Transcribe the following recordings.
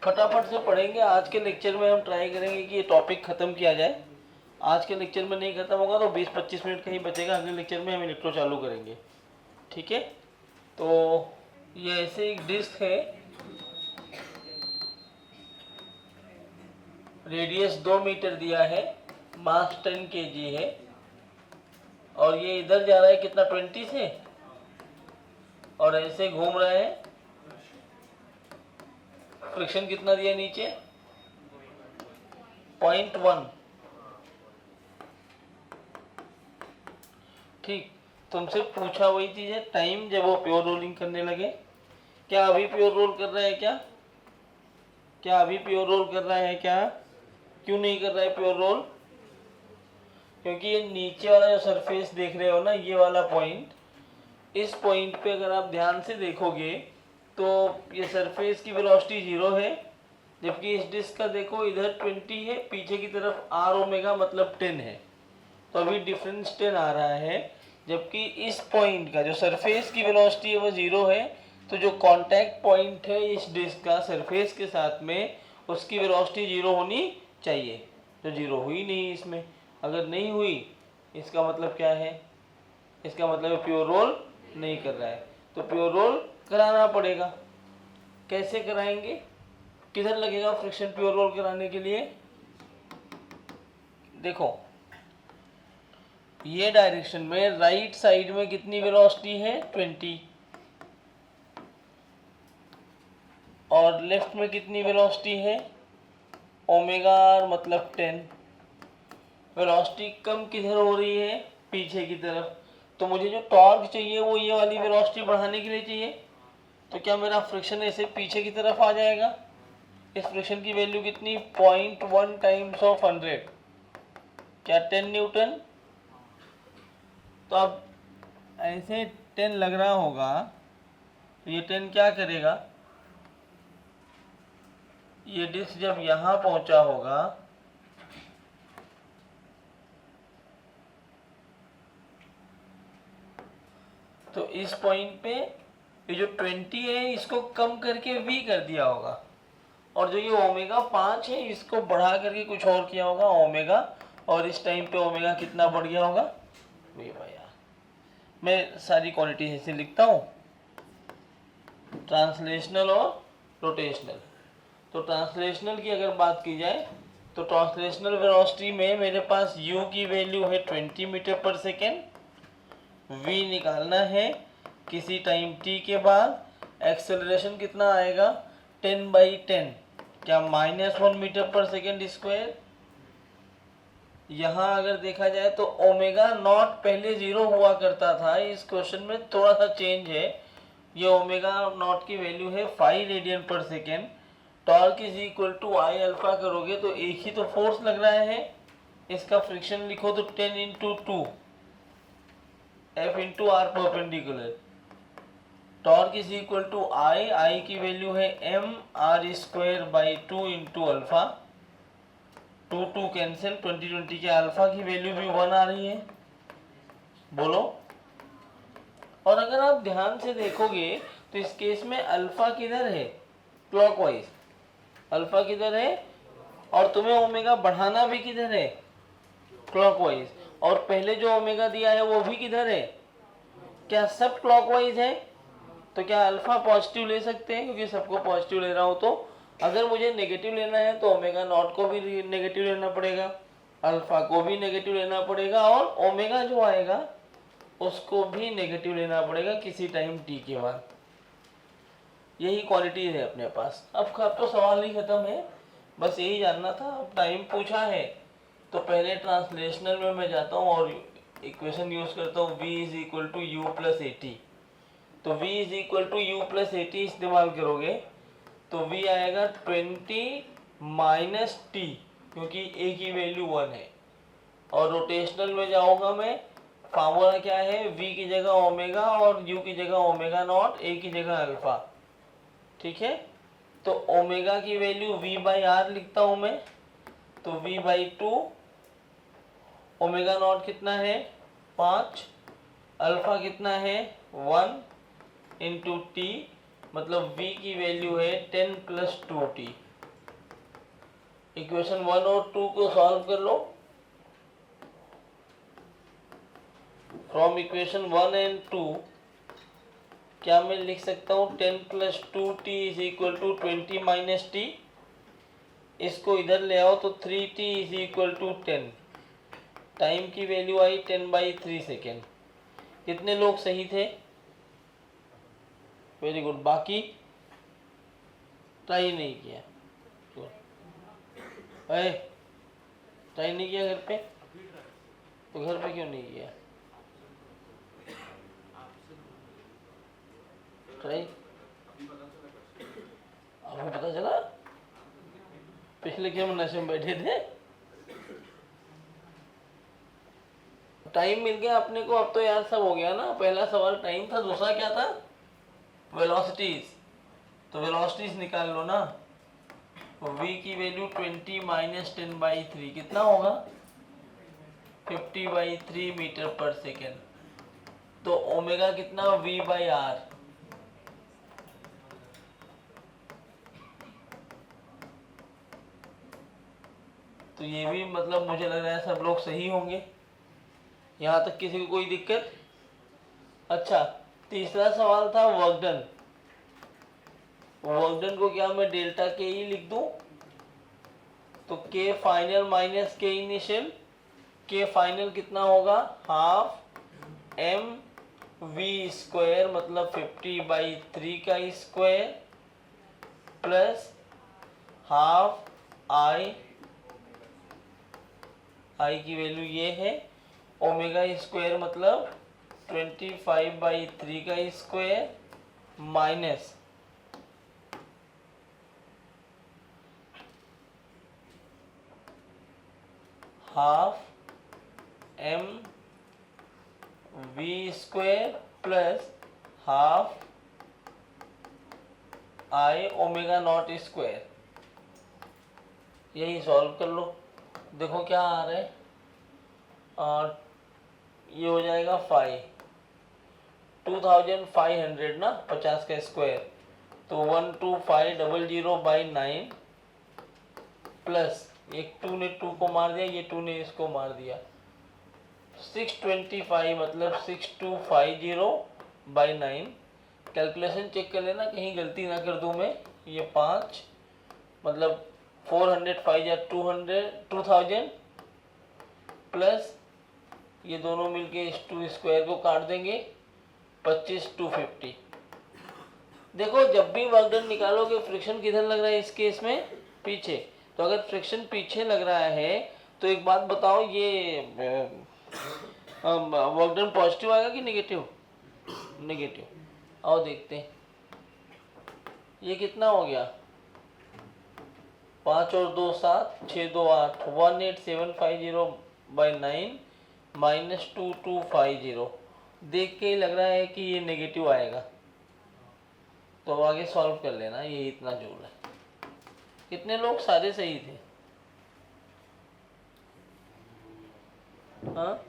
फटाफट से पढ़ेंगे। आज के लेक्चर में हम ट्राई करेंगे कि ये टॉपिक ख़त्म किया जाए। आज के लेक्चर में नहीं ख़त्म होगा तो 20-25 मिनट कहीं बचेगा, अगले लेक्चर में हम इलेक्ट्रो चालू करेंगे। ठीक है, तो ये ऐसे एक डिस्क है, रेडियस 2 मीटर दिया है, मास 10 kg है, और ये इधर जा रहा है कितना 20 से, और ऐसे घूम रहा है। फ्रिक्शन कितना दिया नीचे 0.1। ठीक, तुमसे पूछा वही चीज़ है, टाइम जब वो प्योर रोलिंग करने लगे। क्या अभी प्योर रोल कर रहा है? क्या अभी प्योर रोल कर रहा है? क्या क्यों नहीं कर रहा है प्योर रोल? क्योंकि ये नीचे वाला जो सरफेस देख रहे हो ना, ये वाला पॉइंट, इस पॉइंट पे अगर आप ध्यान से देखोगे तो ये सरफेस की वेलोसिटी 0 है, जबकि इस डिस्क का देखो इधर 20 है, पीछे की तरफ आर ओमेगा मतलब 10 है। तो अभी डिफरेंस 10 आ रहा है, जबकि इस पॉइंट का जो सरफेस की वेलोसिटी है वो 0 है। तो जो कांटेक्ट पॉइंट है इस डिस्क का सरफेस के साथ में, उसकी वेलोसिटी 0 होनी चाहिए, तो 0 हुई नहीं इसमें। अगर नहीं हुई, इसका मतलब क्या है? इसका मतलब प्योर रोल नहीं कर रहा है, तो प्योर रोल कराना पड़ेगा। कैसे कराएंगे? किधर लगेगा फ्रिक्शन प्योर रोल कराने के लिए? देखो, ये डायरेक्शन में राइट साइड में कितनी वेलोसिटी है 20, और लेफ्ट में कितनी वेलोसिटी है ओमेगा आर मतलब 10। वेलोसिटी कम किधर हो रही है? पीछे की तरफ। तो मुझे जो टॉर्क चाहिए वो ये वाली वेलोसिटी बढ़ाने के लिए चाहिए। तो क्या मेरा फ्रिक्शन ऐसे पीछे की तरफ आ जाएगा? इस फ्रिक्शन की वैल्यू कितनी 0.1 टाइम्स ऑफ 100, क्या 10 न्यूटन। तो अब ऐसे 10 लग रहा होगा, तो ये 10 क्या करेगा? ये डिस्क जब यहां पहुंचा होगा तो इस पॉइंट पे ये जो 20 है इसको कम करके v कर दिया होगा, और जो ये ओमेगा 5 है इसको बढ़ा करके कुछ और किया होगा ओमेगा, और इस टाइम पे ओमेगा कितना बढ़ गया होगा v बाई आर। मैं सारी क्वांटिटी ऐसे लिखता हूँ, ट्रांसलेशनल और रोटेशनल। तो ट्रांसलेशनल की अगर बात की जाए तो ट्रांसलेशनल वेलोसिटी में मेरे पास u की वैल्यू है 20 मीटर पर सेकेंड, v निकालना है किसी टाइम t के बाद। एक्सेलरेशन कितना आएगा 10/10, क्या -1 मीटर पर सेकेंड स्क्वायर। यहाँ अगर देखा जाए तो ओमेगा नॉट पहले 0 हुआ करता था, इस क्वेश्चन में थोड़ा सा चेंज है। ये ओमेगा नॉट की वैल्यू है 5 radian per second. Torque is equal to I alpha करोगे तो एक ही तो फोर्स लग रहा है, इसका फ्रिक्शन लिखो तो 10 into 2 F into R perpendicular. Torque is equal to I की वैल्यू है M are square by 2 into alpha. 2 cancel, 20 के अल्फा की वैल्यू भी 1 आ रही है, बोलो। और अगर आप ध्यान से देखोगे तो इस केस में अल्फा किधर है? क्लॉकवाइज अल्फा किधर है, और तुम्हें ओमेगा बढ़ाना भी किधर है? क्लॉकवाइज। और पहले जो ओमेगा दिया है वो भी किधर है? क्या सब क्लॉकवाइज है? तो क्या अल्फा पॉजिटिव ले सकते हैं? क्योंकि सबको पॉजिटिव ले रहा हूं, तो अगर मुझे नेगेटिव लेना है तो ओमेगा नॉट को भी नेगेटिव लेना पड़ेगा, अल्फा को भी नेगेटिव लेना पड़ेगा, और ओमेगा जो आएगा उसको भी नेगेटिव लेना पड़ेगा किसी टाइम टी के बाद। यही क्वालिटी है अपने पास। अब तो सवाल ही खत्म है, बस यही जानना था। अब टाइम पूछा है तो पहले ट्रांसलेशनल में मैं जाता हूँ और इक्वेशन यूज करता हूँ, v is equal to u plus a t. तो v is equal to u plus a t इस्तेमाल करोगे तो v आएगा 20 माइनस टी, क्योंकि a की वैल्यू 1 है। और रोटेशनल में जाऊंगा मैं, फार्मूला क्या है, v की जगह ओमेगा और u की जगह ओमेगा नॉट, a की जगह अल्फा। ठीक है, तो ओमेगा की वैल्यू v बाई आर लिखता हूं मैं, तो v बाई 2, ओमेगा नॉट कितना है 5, अल्फा कितना है 1 इंटू टी, मतलब v की वैल्यू है 10 प्लस 2t। इक्वेशन 1 और 2 को सॉल्व कर लो। फ्रॉम इक्वेशन 1 एंड 2 क्या मैं लिख सकता हूँ 10 + 2t is equal to 20 minus t. इसको इधर ले आओ तो 3t is equal to 10। Time की वैल्यू आई 10/3 सेकेंड। कितने लोग सही थे? Very good. बाकी ट्राई नहीं किया? अरे ट्राई नहीं किया घर पे? तो घर पे क्यों नहीं किया ट्राई? आपको पता चला? पिछले क्या हम नशे में बैठे थे? टाइम मिल गया अपने को, अब तो यार सब हो गया ना। पहला सवाल टाइम था, दूसरा क्या था? वेलोसिटीज। तो वेलोसिटीज निकाल लो ना। v की वैल्यू 20 माइनस 10/3 कितना होगा? 50/3 मीटर पर सेकेंड। तो ओमेगा कितना? v/r। तो ये भी मतलब मुझे लग रहा है सब लोग सही होंगे। यहाँ तक किसी को कोई दिक्कत? अच्छा, तीसरा सवाल था वर्क डन। वर्क डन को क्या मैं डेल्टा के ही लिख दूं? तो के फाइनल माइनस के इनिशियल। के फाइनल कितना होगा? हाफ एम वी स्क्वायर मतलब 50/3 का स्क्वायर प्लस हाफ आई की वैल्यू ये है। ओमेगा स्क्वायर मतलब 25/3 का square minus half m v square plus half I omega naught square. यही सॉल्व कर लो। देखो क्या आ रहा है। और ये हो जाएगा 2500 ना, 50 का स्क्वायर। तो 12500/9 प्लस एक 2 ने 2 को मार दिया, ये 2 ने इसको मार दिया। 625 मतलब 6250/9। कैलकुलेशन चेक कर लेना कहीं गलती ना कर दूं मैं। ये 5 मतलब 405 या 2000 प्लस ये दोनों मिलके इस 2 स्क्वायर को काट देंगे 25 250। देखो जब भी वर्क डन निकालोगे फ्रिक्शन किधर लग रहा है इस केस में? पीछे। तो अगर फ्रिक्शन पीछे लग रहा है तो एक बात बताओ, ये वर्क डन पॉजिटिव आएगा कि नेगेटिव? नेगेटिव। आओ देखते हैं ये कितना हो गया। 5 और 2 7, 6 2 8, 18750/9 माइनस 2250। देख के ही लग रहा है कि ये नेगेटिव आएगा। तो आगे सॉल्व कर लेना, ये इतना जूल है। कितने लोग सारे सही थे? हाँ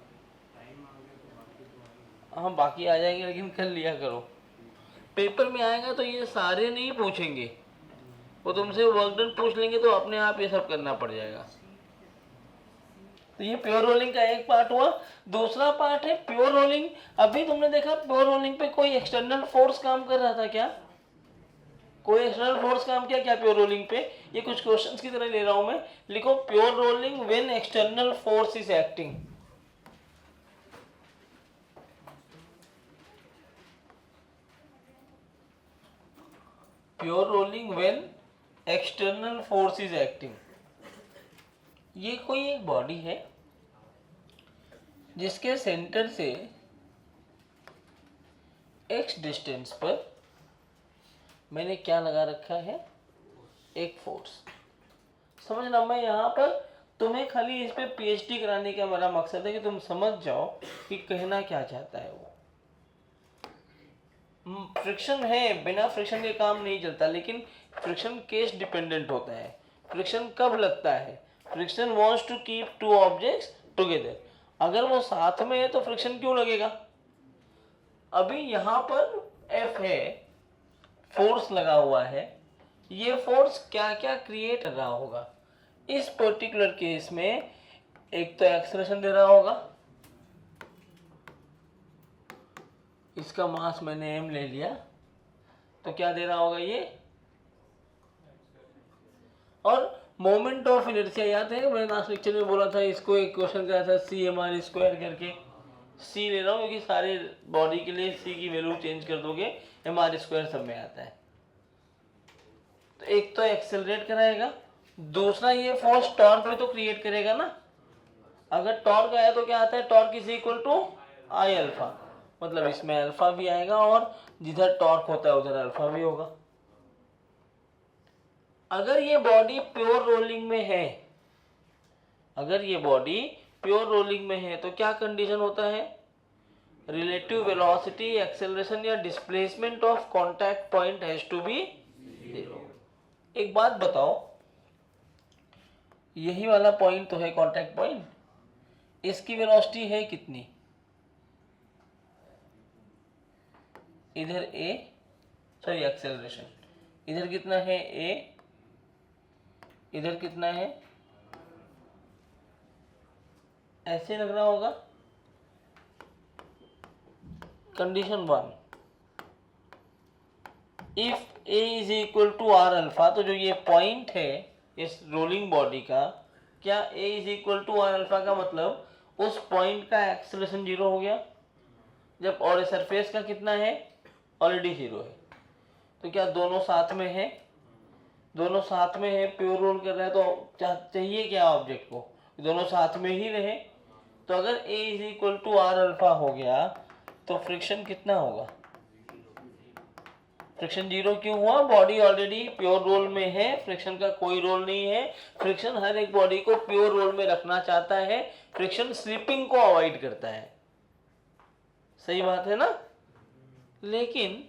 हाँ, बाकी आ जाएंगे लेकिन कर लिया करो। पेपर में आएगा तो ये सारे नहीं पूछेंगे, वो तुमसे वर्क डन पूछ लेंगे तो अपने आप ये सब करना पड़ जाएगा। तो ये प्योर रोलिंग का एक पार्ट हुआ। दूसरा पार्ट है प्योर रोलिंग। अभी तुमने देखा प्योर रोलिंग पे कोई एक्सटर्नल फोर्स काम कर रहा था क्या? कोई एक्सटर्नल फोर्स काम किया क्या प्योर रोलिंग पे? ये कुछ क्वेश्चंस की तरह ले रहा हूं मैं। लिखो pure rolling when external force is acting. Pure rolling when external force is acting. ये कोई एक बॉडी है जिसके सेंटर से x डिस्टेंस पर मैंने क्या लगा रखा है? एक फोर्स। समझना, मैं यहाँ पर तुम्हें खाली इस पे पीएचडी कराने का मेरा मकसद है कि तुम समझ जाओ कि कहना क्या चाहता है वो। फ्रिक्शन है, बिना फ्रिक्शन के काम नहीं चलता, लेकिन फ्रिक्शन केस डिपेंडेंट होता है। फ्रिक्शन कब लगता है? Friction wants to keep two objects together. अगर वो साथ में है तो फ्रिक्शन क्यों लगेगा? अभी यहाँ पर F है, फोर्स लगा हुआ है। ये फोर्स क्या क्या क्रिएट कर रहा होगा? इस पर्टिकुलर केस में एक तो एक्सेलरेशन दे रहा होगा, इसका मास मैंने m ले लिया, तो क्या दे रहा होगा ये, और मोमेंट ऑफ इनर्शिया याद है मैंने लास्ट लेक्चर में बोला था, इसको एक क्वेश्चन कराया था CMR² करके, c ले रहा हूँ क्योंकि सारे बॉडी के लिए c की वैल्यू चेंज कर दोगे mr² सब में आता है। तो एक तो एक्सेलरेट कराएगा, दूसरा ये फोर्स टॉर्क भी तो क्रिएट करेगा ना। अगर टॉर्क आया तो क्या आता है, torque is equal to I alpha, मतलब इसमें अल्फा भी आएगा और जिधर टॉर्क होता है उधर अल्फा भी होगा। अगर ये बॉडी प्योर रोलिंग में है, अगर ये बॉडी प्योर रोलिंग में है तो क्या कंडीशन होता है, रिलेटिव वेलोसिटी, एक्सेलरेशन या displacement of contact point has to be zero. एक बात बताओ, यही वाला पॉइंट तो है कांटेक्ट पॉइंट, इसकी वेलोसिटी है कितनी, इधर एक्सेलरेशन इधर कितना है a, इधर कितना है, ऐसे लग रहा होगा। Condition 1, if a is equal to r alpha, तो जो ये पॉइंट है इस रोलिंग बॉडी का, क्या a is equal to r alpha का मतलब उस पॉइंट का एक्सेलरेशन 0 हो गया, जब और सरफेस का कितना है ऑलरेडी 0 है। तो क्या दोनों साथ में है, दोनों साथ में है, प्योर रोल कर रहा है, तो चाहिए क्या ऑब्जेक्ट को, दोनों साथ में ही रहे। तो अगर a is equal to r alpha हो गया तो फ्रिक्शन कितना होगा, फ्रिक्शन 0 क्यों हुआ, बॉडी ऑलरेडी प्योर रोल में है, फ्रिक्शन का कोई रोल नहीं है। फ्रिक्शन हर एक बॉडी को प्योर रोल में रखना चाहता है, फ्रिक्शन स्लिपिंग को अवॉइड करता है, सही बात है ना। लेकिन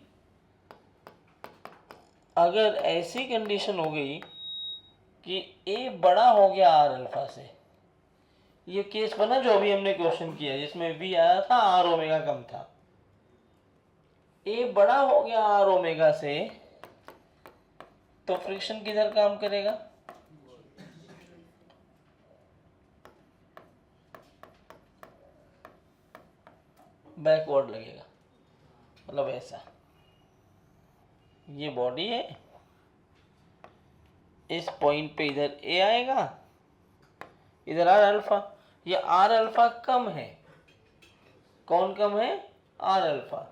अगर ऐसी कंडीशन हो गई कि a बड़ा हो गया आर अल्फा से, ये केस बना जो अभी हमने क्वेश्चन किया जिसमें v आया था, आर ओमेगा कम था, a बड़ा हो गया आर ओमेगा से, तो फ्रिक्शन किधर काम करेगा, बैकवर्ड लगेगा, मतलब ऐसा, ये बॉडी है, इस पॉइंट पे इधर a आएगा, इधर आर अल्फा, ये आर अल्फा कम है, कौन कम है, आर अल्फा।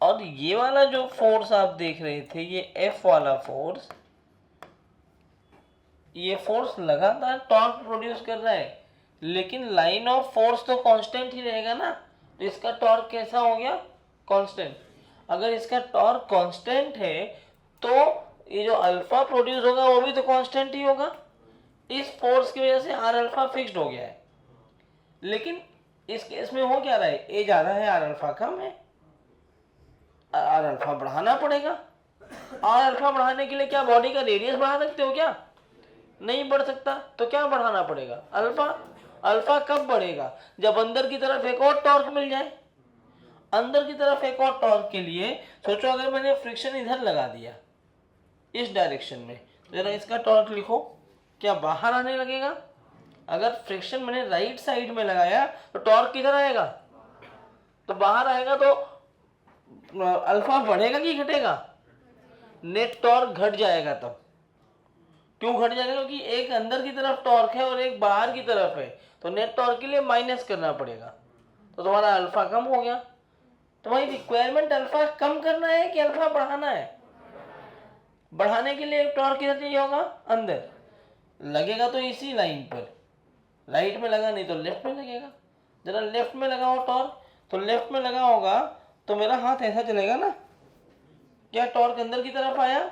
और ये वाला जो फोर्स आप देख रहे थे, ये F वाला फोर्स, ये फोर्स लगातार टॉर्क प्रोड्यूस कर रहा है, लेकिन लाइन ऑफ फोर्स तो कांस्टेंट ही रहेगा ना। तो इसका टॉर्क कैसा हो गया, कांस्टेंट। अगर इसका टॉर्क कांस्टेंट है तो ये जो अल्फा प्रोड्यूस होगा वो भी तो कांस्टेंट ही होगा। इस फोर्स की वजह से आर अल्फा फिक्स्ड हो गया है। लेकिन इस केस में हो क्या रहा है, ए ज्यादा है आर अल्फा कम है, आर अल्फा बढ़ाना पड़ेगा। आर अल्फा बढ़ाने के लिए क्या बॉडी का रेडियस बढ़ा सकते हो क्या, नहीं बढ़ सकता। तो क्या बढ़ाना पड़ेगा, अल्फा। अल्फा कब बढ़ेगा, जब अंदर की तरफ एक और टॉर्क मिल जाए। अंदर की तरफ एक और टॉर्क के लिए सोचो, अगर मैंने फ्रिक्शन इधर लगा दिया इस डायरेक्शन में, जरा इसका टॉर्क लिखो, क्या बाहर आने लगेगा। अगर फ्रिक्शन मैंने राइट साइड में लगाया तो टॉर्क किधर आएगा, तो बाहर आएगा। तो अल्फा बढ़ेगा कि घटेगा, नेट टॉर्क घट जाएगा। तब क्यों घट जाएगा, क्योंकि एक अंदर की तरफ टॉर्क है और एक बाहर की तरफ है, तो नेट टॉर्क के लिए माइनस करना पड़ेगा। तो तुम्हारा अल्फा कम हो गया। तुम्हारी रिक्वायरमेंट अल्फा कम करना है कि अल्फा बढ़ाना है। बढ़ाने के लिए टॉर्क किधर चाहिए होगा, अंदर लगेगा तो इसी लाइन पर, राइट में लगा नहीं तो लेफ्ट में लगेगा। जरा लेफ्ट में लगाओ टॉर्क, तो लेफ्ट में लगा होगा तो मेरा हाथ ऐसा चलेगा ना। क्या टॉर्क अंदर की तरफ आया,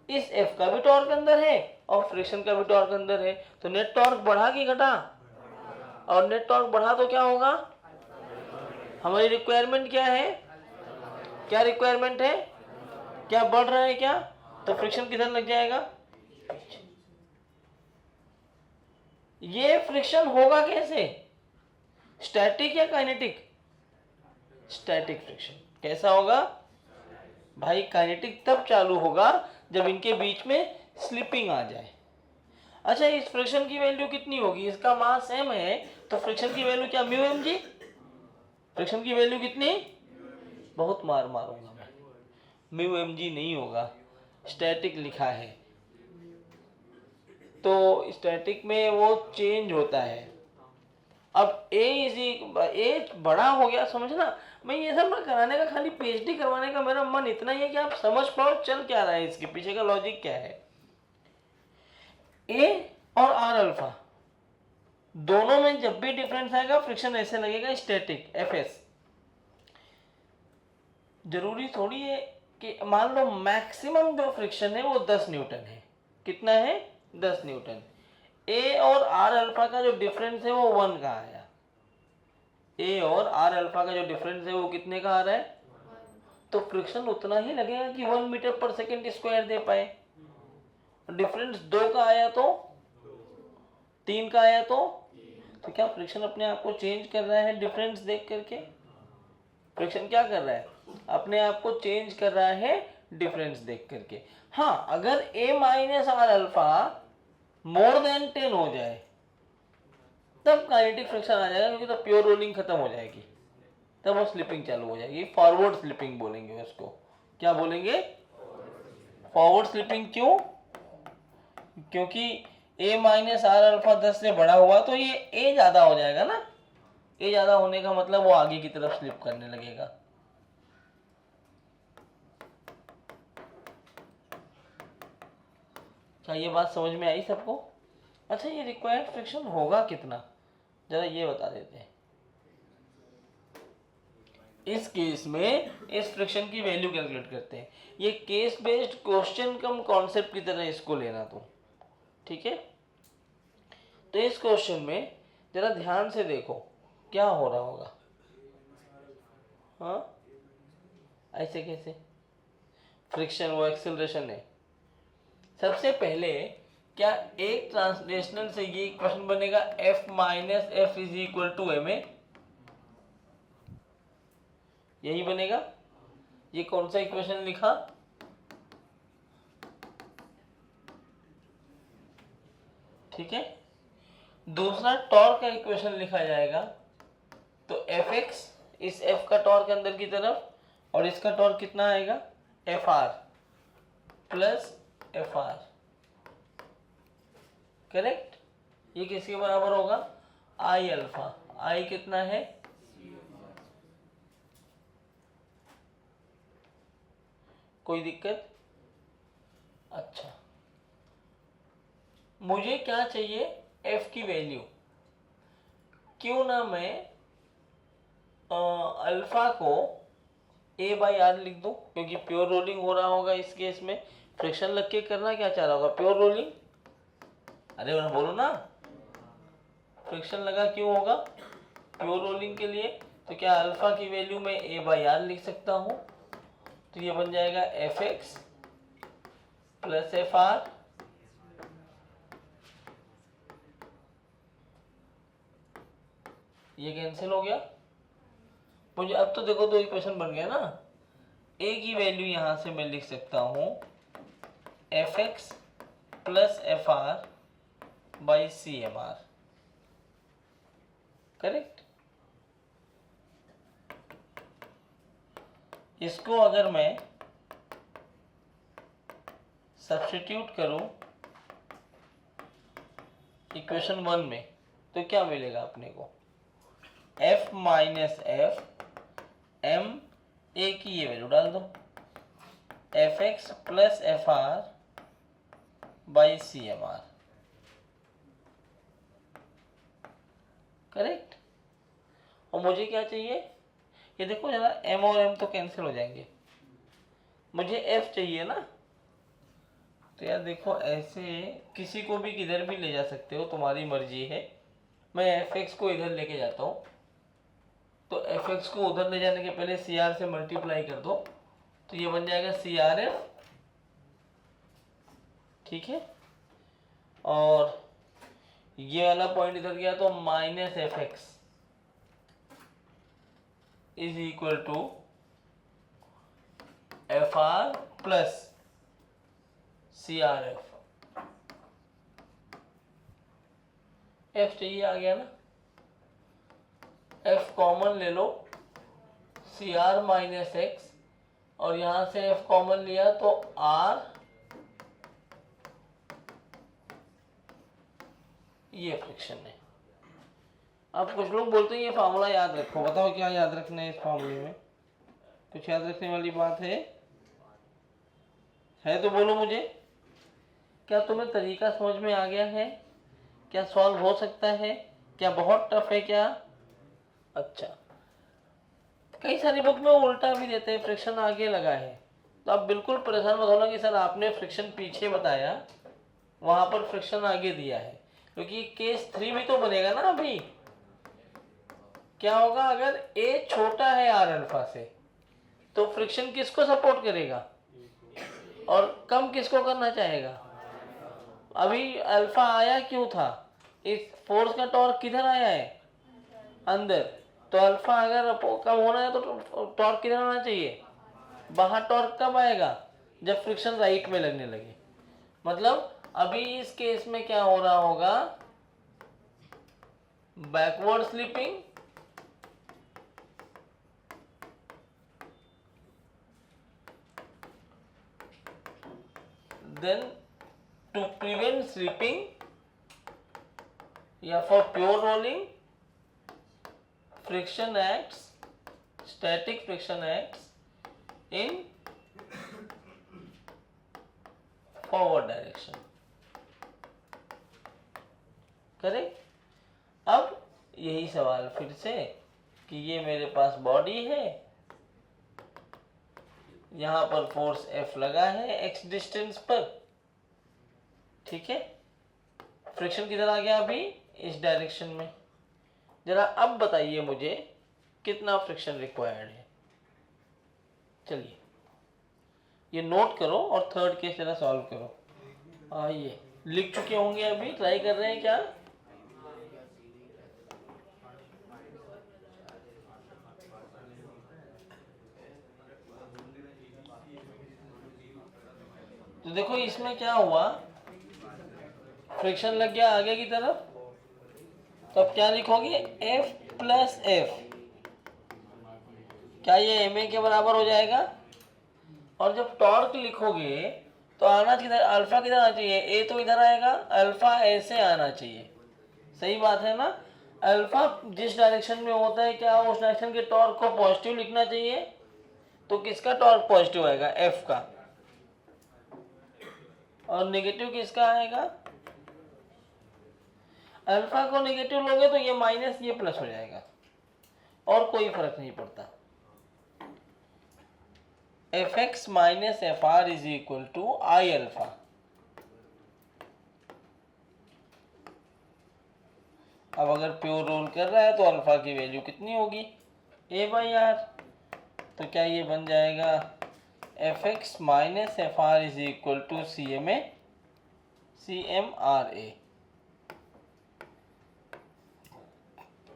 इस एफ का भी टॉर्क अंदर है और फ्रिक्शन का भी टॉर्क अंदर है, तो नेट टॉर्क बढ़ा कि घटा। और नेट टॉर्क बढ़ा तो क्या होगा, हमारी रिक्वायरमेंट क्या है, क्या रिक्वायरमेंट है, क्या बढ़ रहा है क्या, तो फ्रिक्शन किधर लग जाएगा। ये फ्रिक्शन होगा कैसे, स्टैटिक या काइनेटिक, स्टैटिक फ्रिक्शन। कैसा होगा भाई, काइनेटिक तब चालू होगा जब इनके बीच में स्लिपिंग आ जाए। अच्छा, इस फ्रिक्शन की वैल्यू कितनी होगी? इसका मास m है तो फ्रिक्शन की वैल्यू क्या म्यू एम जी? फ्रिक्शन की वैल्यू कितनी? बहुत मार मारूंगा मैं, म्यू एम जी नहीं होगा, स्टैटिक लिखा है तो स्टैटिक में वो चेंज होता है। अब ए बड़ा हो गया, समझना। मैं ये सब ना कराने का, खाली पीएचडी करवाने का मेरा मन इतना ही है कि आप समझ पाओ चल क्या रहा है, इसके पीछे का लॉजिक क्या है। ए और आर अल्फा दोनों में जब भी डिफरेंस आएगा फ्रिक्शन ऐसे लगेगा स्टैटिक एफ एस। जरूरी थोड़ी है कि मान लो मैक्सिमम जो फ्रिक्शन है वो 10 न्यूटन है। कितना है? 10 न्यूटन। ए और आर अल्फा का जो डिफरेंस है वो 1 का आया। ए और आर अल्फा का जो डिफरेंस है वो कितने का आ रहा है? तो फ्रिक्शन उतना ही लगेगा कि 1 मीटर पर सेकेंड स्क्वायर दे पाए। डिफरेंस 2 का आया तो 3 का आया तो क्या फ्रिक्शन अपने आप को चेंज कर रहा है डिफरेंस देख करके? फ्रिक्शन क्या कर रहा है? अपने आप को चेंज कर रहा है डिफरेंस देख करके। हाँ, अगर A minus R alpha more than 10 हो जाए तब काइनेटिक फ्रिक्शन आ जाएगा, क्योंकि तब प्योर रोलिंग खत्म हो जाएगी, तब वो स्लिपिंग चालू हो जाएगी। फॉरवर्ड स्लिपिंग बोलेंगे उसको। क्या बोलेंगे? Forward slipping. क्यों? क्योंकि ए माइनस आर अल्फा 10 से बड़ा हुआ तो ये ए ज्यादा हो जाएगा ना। ए ज्यादा होने का मतलब वो आगे की तरफ स्लिप करने लगेगा। क्या ये बात समझ में आई सबको? अच्छा, ये रिक्वायर्ड फ्रिक्शन होगा कितना, जरा ये बता देते हैं। इस केस में इस फ्रिक्शन की वैल्यू कैलकुलेट करते हैं। ये केस बेस्ड क्वेश्चन कम कॉन्सेप्ट की तरह इसको लेना तुम, ठीक है? तो इस क्वेश्चन में जरा ध्यान से देखो क्या हो रहा होगा। हाँ, ऐसे कैसे? फ्रिक्शन वो एक्सेलरेशन है। सबसे पहले क्या एक ट्रांसलेशनल से ये इक्वेशन बनेगा F minus f is equal to M a, यही बनेगा। ये कौन सा इक्वेशन लिखा? ठीक है। दूसरा टॉर्क का इक्वेशन लिखा जाएगा, तो एफ एक्स, इस एफ का टॉर्क अंदर की तरफ और इसका टॉर्क कितना आएगा? F r plus f are. Correct. ये किसके बराबर होगा? आई अल्फा। आई कितना है? कोई दिक्कत? अच्छा, मुझे क्या चाहिए? एफ की वैल्यू। क्यों ना मैं अल्फा को ए बाई आर लिख दूं, क्योंकि प्योर रोलिंग हो रहा होगा इस केस में। फ्रिक्शन लग के करना क्या चाह रहा होगा? Pure rolling. अरे बोलो ना, फ्रिक्शन लगा क्यों होगा? प्योर रोलिंग के लिए। तो क्या अल्फा की वैल्यू में ए बाई आर लिख सकता हूं, तो ये बन जाएगा F x plus f are. ये कैंसिल हो गया। मुझे अब तो देखो दो इक्वेशन बन गया ना। ए की वैल्यू यहां से मैं लिख सकता हूं f x plus f r by c M r. Correct. इसको अगर मैं सब्स्टिट्यूट करूं इक्वेशन 1 में तो क्या मिलेगा अपने को? F minus f m, a की ये वैल्यू डाल दो, f x plus f r by c M r. Correct. और मुझे क्या चाहिए? ये देखो जरा, एम और एम तो कैंसिल हो जाएंगे, मुझे एफ चाहिए ना। तो यार देखो, ऐसे किसी को भी किधर भी ले जा सकते हो, तुम्हारी मर्जी है। मैं एफ एक्स को इधर लेके जाता हूँ, तो एफ एक्स को उधर ले जाने के पहले सी आर से मल्टीप्लाई कर दो, तो ये बन जाएगा सी आर एफ। ठीक है। और ये वाला पॉइंट इधर गया तो minus F x is equal to f r plus c r f. F चाहिए, आ गया ना, एफ कॉमन ले लो, सी आर माइनस एक्स, और यहां से एफ कॉमन लिया तो आर, ये फ्रिक्शन है। अब कुछ लोग बोलते हैं ये फार्मूला याद रखो, बताओ क्या याद रखना है इस फार्मूले में? कुछ याद रखने वाली बात है तो बोलो मुझे। क्या तुम्हें तरीका समझ में आ गया है? क्या सॉल्व हो सकता है? क्या बहुत टफ है क्या? अच्छा, कई सारी बुक में उल्टा भी देते हैं, फ्रिक्शन आगे लगा है, तो आप बिल्कुल परेशान मत होना कि सर आपने फ्रिक्शन पीछे बताया, वहां पर फ्रिक्शन आगे दिया है, क्योंकि केस 3 भी तो बनेगा ना अभी। क्या होगा अगर ए छोटा है आर अल्फा से, तो फ्रिक्शन किसको सपोर्ट करेगा और कम किसको करना चाहेगा? अभी अल्फा आया क्यों था? इस फोर्स का टॉर्क किधर आया है? अंदर। तो अल्फा अगर कम होना है तो टॉर्क किधर आना चाहिए? बाहर। टॉर्क कब आएगा? जब फ्रिक्शन राइट में लगने लगे। मतलब अभी इस केस में क्या हो रहा होगा? Backward slipping, then to prevent slipping या for pure rolling, friction acts, static friction acts in forward direction, correct. अब यही सवाल फिर से कि ये मेरे पास बॉडी है, यहां पर फोर्स F लगा है x डिस्टेंस पर, ठीक है। फ्रिक्शन किधर आ गया अभी? इस डायरेक्शन में। जरा अब बताइए मुझे कितना फ्रिक्शन रिक्वायर्ड है? चलिए ये नोट करो और थर्ड केस जरा सॉल्व करो। आइए, लिख चुके होंगे, अभी ट्राई कर रहे हैं क्या? तो देखो इसमें क्या हुआ, फ्रिक्शन लग गया आगे की तरफ, तो अब क्या लिखोगे? F plus F. क्या ये एम ए के बराबर हो जाएगा? और जब टॉर्क लिखोगे तो आना किधर? अल्फा किधर आना चाहिए? ए तो इधर आएगा, अल्फा ऐसे आना चाहिए, सही बात है ना। अल्फा जिस डायरेक्शन में होता है, क्या उस डायरेक्शन के टॉर्क को पॉजिटिव लिखना चाहिए? तो किसका टॉर्क पॉजिटिव आएगा? एफ का। और नेगेटिव किसका आएगा? अल्फा को नेगेटिव लोगे तो ये माइनस ये प्लस हो जाएगा, और कोई फर्क नहीं पड़ता। F x minus F R is equal to I alpha. अब अगर प्योर रोल कर रहा है तो अल्फा की वैल्यू कितनी होगी? A by are. तो क्या ये बन जाएगा F x minus F R is equal to C M R A.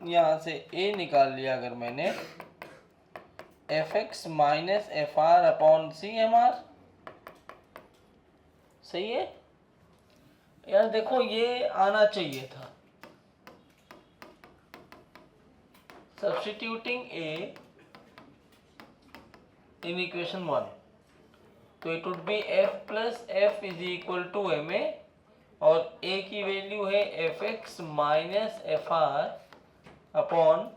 यहां से ए निकाल लिया अगर मैंने, F x minus F R upon C M R, सही है यार। देखो ये आना चाहिए था, सब्स्टिट्यूटिंग ए इन इक्वेशन 1, तो it would be F plus F is equal to M A, और ए की वैल्यू है F x minus F R upon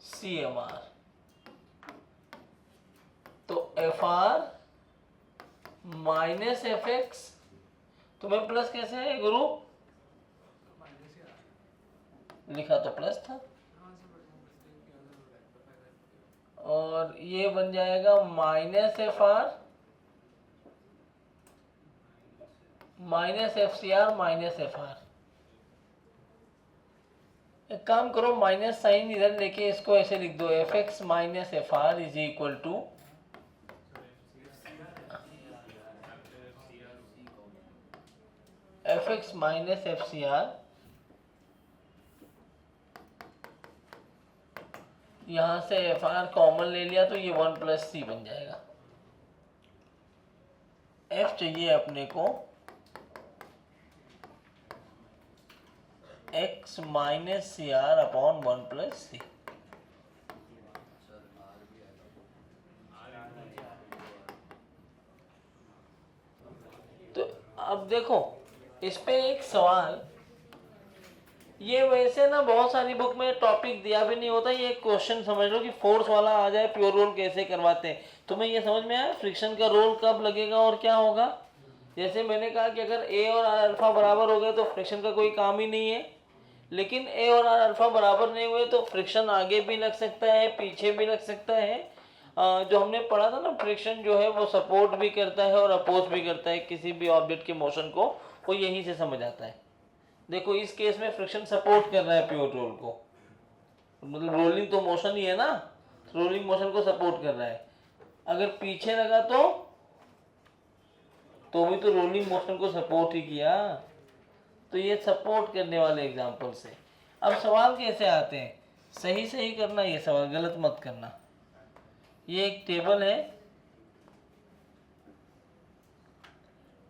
C M R. तो F are minus F X, तुम्हें प्लस कैसे है गुरु? लिखा तो प्लस था, और ये बन जाएगा minus F R minus f c r minus F r. एक काम करो, माइनस साइन इधर लेके इसको ऐसे लिख दो, f x minus F R is equal to f x minus f c r, यहां से एफ आर कॉमन ले लिया तो ये 1 प्लस सी बन जाएगा। एफ चाहिए अपने को X minus C R upon 1 plus C. तो अब देखो इस पे एक सवाल, ये वैसे ना बहुत सारी बुक में टॉपिक दिया भी नहीं होता, ये क्वेश्चन समझ लो कि फोर्स वाला आ जाए, प्योर रोल कैसे करवाते हैं। तुम्हें ये समझ में आया फ्रिक्शन का रोल कब लगेगा और क्या होगा? जैसे मैंने कहा कि अगर ए और आर अल्फा बराबर हो गए तो फ्रिक्शन का कोई काम ही नहीं है, लेकिन ए और आर अल्फा बराबर नहीं हुए तो फ्रिक्शन आगे भी लग सकता है, पीछे भी लग सकता है। जो हमने पढ़ा था ना, फ्रिक्शन जो है वो सपोर्ट भी करता है और अपोज भी करता है किसी भी ऑब्जेक्ट के मोशन को, वो यहीं से समझ आता है। देखो इस केस में फ्रिक्शन सपोर्ट कर रहा है प्योर रोल को, मतलब रोलिंग तो मोशन ही है ना, रोलिंग मोशन को सपोर्ट कर रहा है। अगर पीछे लगा तो भी तो रोलिंग मोशन को सपोर्ट ही किया। तो ये सपोर्ट करने वाले एग्जांपल से। अब सवाल कैसे आते हैं, सही सही करना, ये सवाल गलत मत करना। ये एक टेबल है,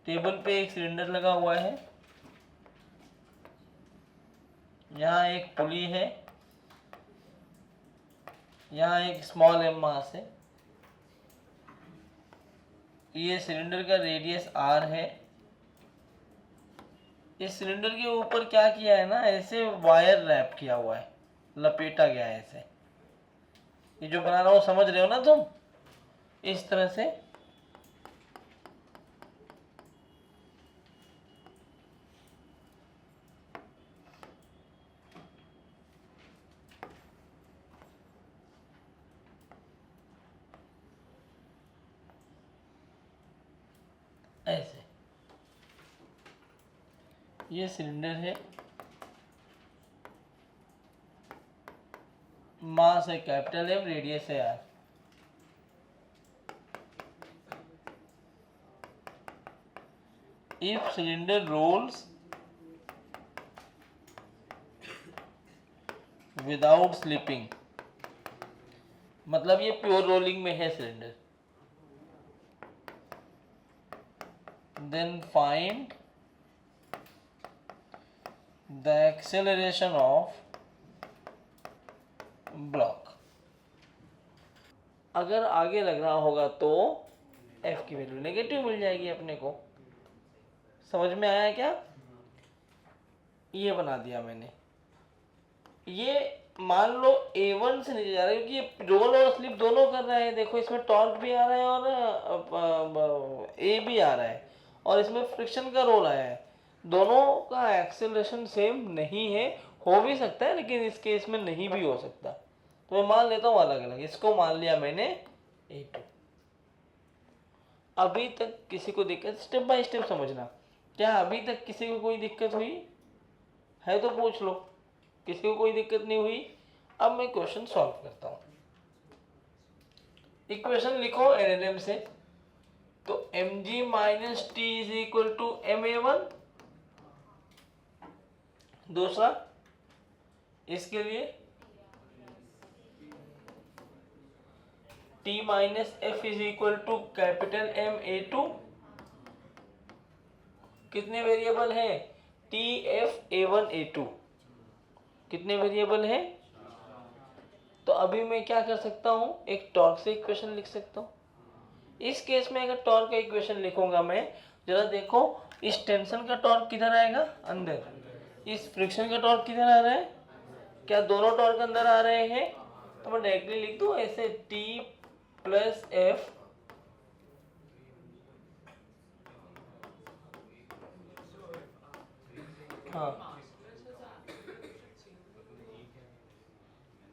टेबल पे एक सिलेंडर लगा हुआ है, यहाँ एक पुली है, यहाँ एक स्मॉल एम मास है, ये सिलेंडर का रेडियस आर है। इस सिलेंडर के ऊपर क्या किया है ना, ऐसे वायर रैप किया हुआ है, लपेटा गया है ऐसे। ये जो बना रहा हूं समझ रहे हो ना तुम, इस तरह से। ऐसे ये सिलेंडर है, मास है कैपिटल एम, रेडियस है r. If cylinder rolls without slipping, मतलब ये प्योर रोलिंग में है cylinder, then find the acceleration of block. अगर आगे लग रहा होगा तो एफ की वैल्यू नेगेटिव मिल जाएगी अपने को। समझ में आया क्या? ये बना दिया मैंने। ये मान लो A1 से नीचे जा रहा है क्योंकि ये रोल और स्लिप दोनों कर रहा है। देखो इसमें टॉर्क भी आ रहा है और ए भी आ रहा है, और इसमें फ्रिक्शन का रोल आया है। दोनों का एक्सेलरेशन सेम नहीं है, हो भी सकता है लेकिन इस केस में नहीं भी हो सकता। तो मैं मान लेता हूँ अलग अलग, इसको मान लिया मैंने A2। अभी तक किसी को दिक्कत, स्टेप बाय स्टेप समझना। क्या अभी तक किसी को कोई दिक्कत हुई है तो पूछ लो, किसी को कोई दिक्कत नहीं हुई। अब मैं क्वेश्चन सॉल्व करता हूं। इक्वेशन लिखो एनएलएम से। तो mg minus t is equal to ma1। दूसरा इसके लिए t minus f is equal to capital M a2। कितने वेरिएबल है? T f a1 a2। कितने वेरिएबल है? तो अभी मैं क्या कर सकता हूं, एक टॉर्क से इक्वेशन लिख सकता हूं। इस केस में अगर टॉर्क का इक्वेशन लिखूंगा मैं, जरा देखो इस टेंशन का टॉर्क किधर आएगा? अंदर। इस फ्रिक्शन का टॉर्क किधर आ रहा है? क्या दोनों टॉर्क अंदर आ रहे हैं? तो मैं डायरेक्टली लिख दूं ऐसे, टी प्लस एफ हाँ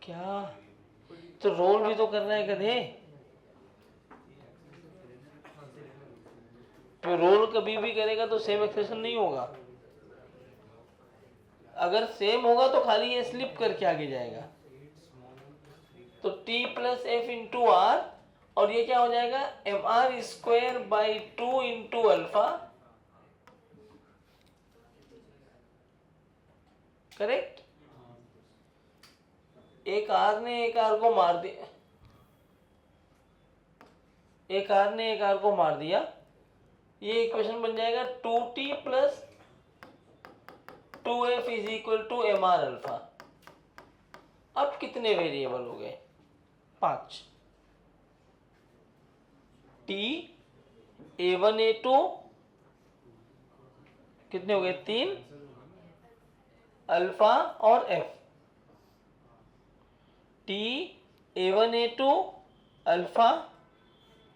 क्या, तो रोल भी तो करना है गधे। तो रोल कभी भी करेगा तो सेम एक्सेशन नहीं होगा। अगर सेम होगा तो खाली ये स्लिप करके आगे जाएगा। तो t plus f into r, और ये क्या हो जाएगा? M are square by 2 into alpha. Correct. एक आर ने एक आर को मार दिया, एक आर ने एक आर को मार दिया। ये इक्वेशन बन जाएगा 2t plus 2f is equal to m r alpha. अब कितने वेरिएबल हो गए? 5। t a1 a2 कितने हो गए? 3 अल्फा और f। t a1 a2 alpha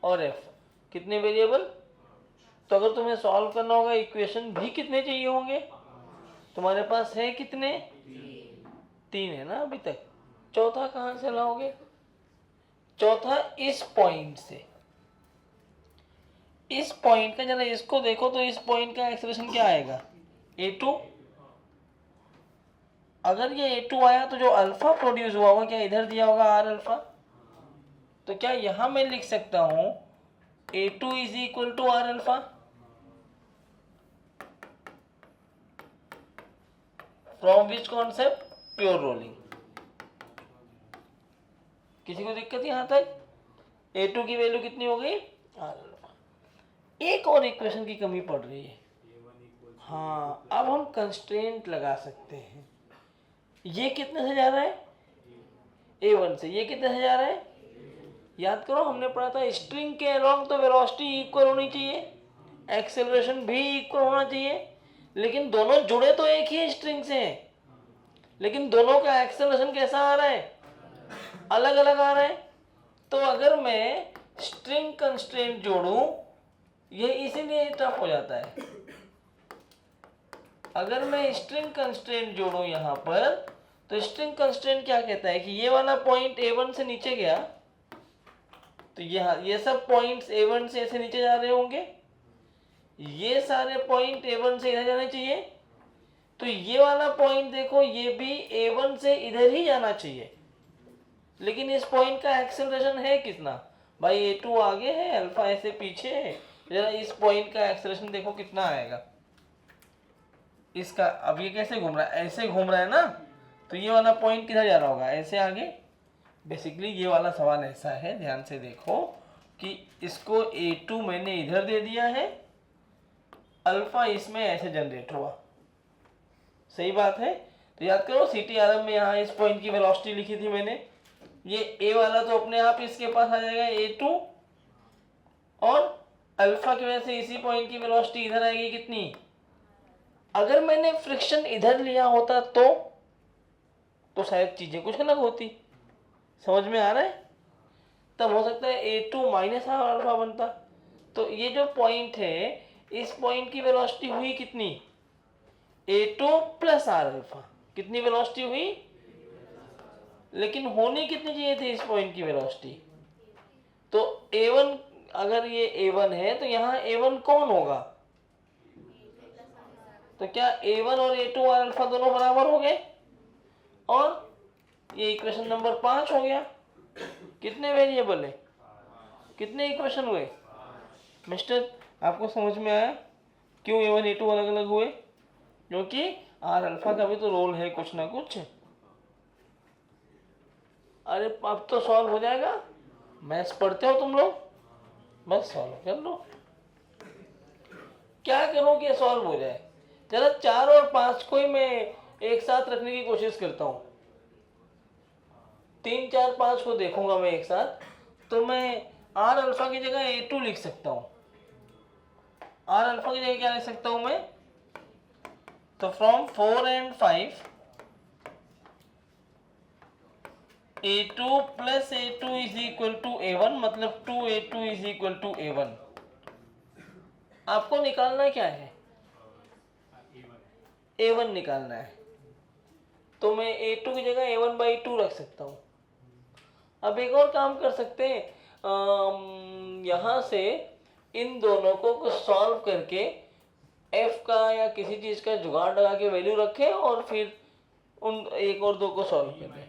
और f कितने वेरिएबल? तो अगर तुम्हें सॉल्व करना होगा इक्वेशन भी कितने चाहिए होंगे? तुम्हारे पास है कितने? 3 है ना अभी तक। चौथा कहां से लाओगे? चौथा इस पॉइंट से। इस पॉइंट का जरा इसको देखो तो इस पॉइंट का एक्सेलरेशन क्या आएगा? a2। अगर ये a2 आया तो जो अल्फा प्रोड्यूस हुआ होगा क्या इधर दिया होगा r अल्फा? तो क्या यहां मैं लिख सकता हूं a2 is equal to r alpha? From which concept? Pure rolling. किसी को दिक्कत यहां तक? a2 की वैल्यू कितनी हो गई? r alpha. एक और इक्वेशन की कमी पड़ रही है। हाँ, अब हम कंस्ट्रेंट लगा सकते हैं। ये कितने से जा रहा है? a1 से। ये कितने से जा रहा है? याद करो हमने पढ़ा था स्ट्रिंग के अलोंग तो वेलोसिटी इक्वल होनी चाहिए, एक्सेलरेशन भी इक्वल होना चाहिए, लेकिन दोनों जुड़े तो एक ही स्ट्रिंग से हैं, लेकिन दोनों का एक्सेलरेशन कैसा आ रहा है? अलग अलग आ रहा है। तो अगर मैं स्ट्रिंग कंस्ट्रेंट जोड़ूं, ये इसीलिए टफ हो जाता है। अगर मैं स्ट्रिंग कंस्ट्रेंट जोड़ूं यहां पर, तो स्ट्रिंग कंस्ट्रेंट क्या कहता है कि ये वाला पॉइंट a1 से नीचे गया तो ये सब पॉइंट्स a1 से ऐसे नीचे जा रहे होंगे, ये सारे पॉइंट a1 से इधर जाने चाहिए, तो ये वाला पॉइंट देखो ये भी a1 से इधर ही जाना चाहिए, लेकिन इस पॉइंट का एक्सेलरेशन है कितना? भाई a2 आगे है, अल्फा ऐसे पीछे है। जरा इस पॉइंट का एक्सेलरेशन देखो कितना आएगा इसका। अब ये कैसे घूम रहा है? ऐसे घूम रहा है ना, तो ये वाला पॉइंट किधर जा रहा होगा? ऐसे आगे। बेसिकली ये वाला सवाल ऐसा है, ध्यान से देखो कि इसको a2 मैंने इधर दे दिया है, अल्फा इसमें ऐसे जनरेट हुआ। सही बात है? तो याद करो CTRM में यहाँ इस पॉइंट की वेलोसिटी लिखी थी मैंने। ये a वाला तो अपने आप इसके पास आ जाएगा a2, और अल्फा की वजह से इसी पॉइंट की वेलोसिटी इधर आएगी कितनी? अगर मैंने फ्रिक्शन इधर लिया होता तो शायद चीजें कुछ अलग होती। समझ में आ रहा है? तब हो सकता है a2 माइनस आर अल्फा बनता। तो ये जो पॉइंट है, इस पॉइंट की वेलोसिटी हुई कितनी? a2 plus r alpha. कितनी वेलोसिटी हुई? लेकिन होनी कितनी चाहिए थी इस पॉइंट की वेलोसिटी? तो a1, अगर ये a1 है तो यहाँ a1 कौन होगा? तो क्या a1 और a2 आर अल्फा दोनों बराबर हो गए? और ये इक्वेशन नंबर 5 हो गया। कितने वेरिएबल है? कितने इक्वेशन हुए? मिस्टर, आपको समझ में आया क्यों a1 a2 अलग अलग हुए? क्योंकि आर अल्फा का भी तो रोल है कुछ ना कुछ। अरे अब तो सॉल्व हो जाएगा। मैथ्स पढ़ते हो तुम लोग? बस सॉल्व कर लो। क्या करो कि सॉल्व हो जाए? जरा 4 और 5 को ही मैं एक साथ रखने की कोशिश करता हूँ। 3 4 5 को देखूंगा मैं एक साथ, तो मैं आर अल्फा की जगह a2 लिख सकता हूँ। आर अल्फा की जगह क्या लिख सकता हूँ मैं? तो from 4 and 5 a2 plus a2 is equal to a1, मतलब 2a2 is equal to a1। आपको निकालना क्या है? a1 निकालना है। तो मैं a2 की जगह a1/2 रख सकता हूँ। अब एक और काम कर सकते हैं, यहाँ से इन दोनों को सॉल्व करके f का या किसी चीज का जुगाड़ लगा के वैल्यू रखें और फिर उन एक और दो को सॉल्व कर दें।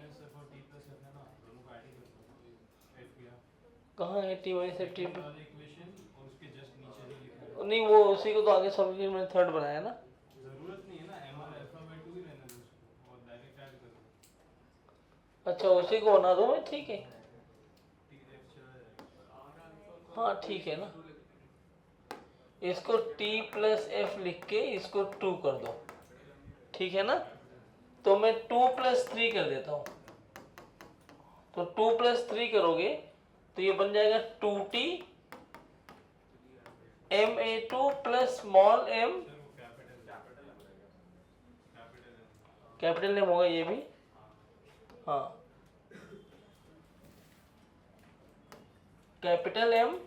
कहाँ है t माइनस एफ टी? नहीं, वो उसी को तो आगे सॉल्व किया, मैंने थर्ड बनाया ना। जरूरत नहीं है ना, mr अल्फा/2 ही रहने दो उसको और डायरेक्ट ऐड कर दो। अच्छा, उसी को बना दो मैं, ठीक है। हाँ ठीक है ना, इसको t प्लस एफ लिख के इसको 2 कर दो, ठीक है ना। तो मैं 2 + 3 कर देता हूँ, तो 2 + 3 करोगे तो ये बन जाएगा 2t ma2 plus small m capital M होगा ये भी, हाँ कैपिटल एम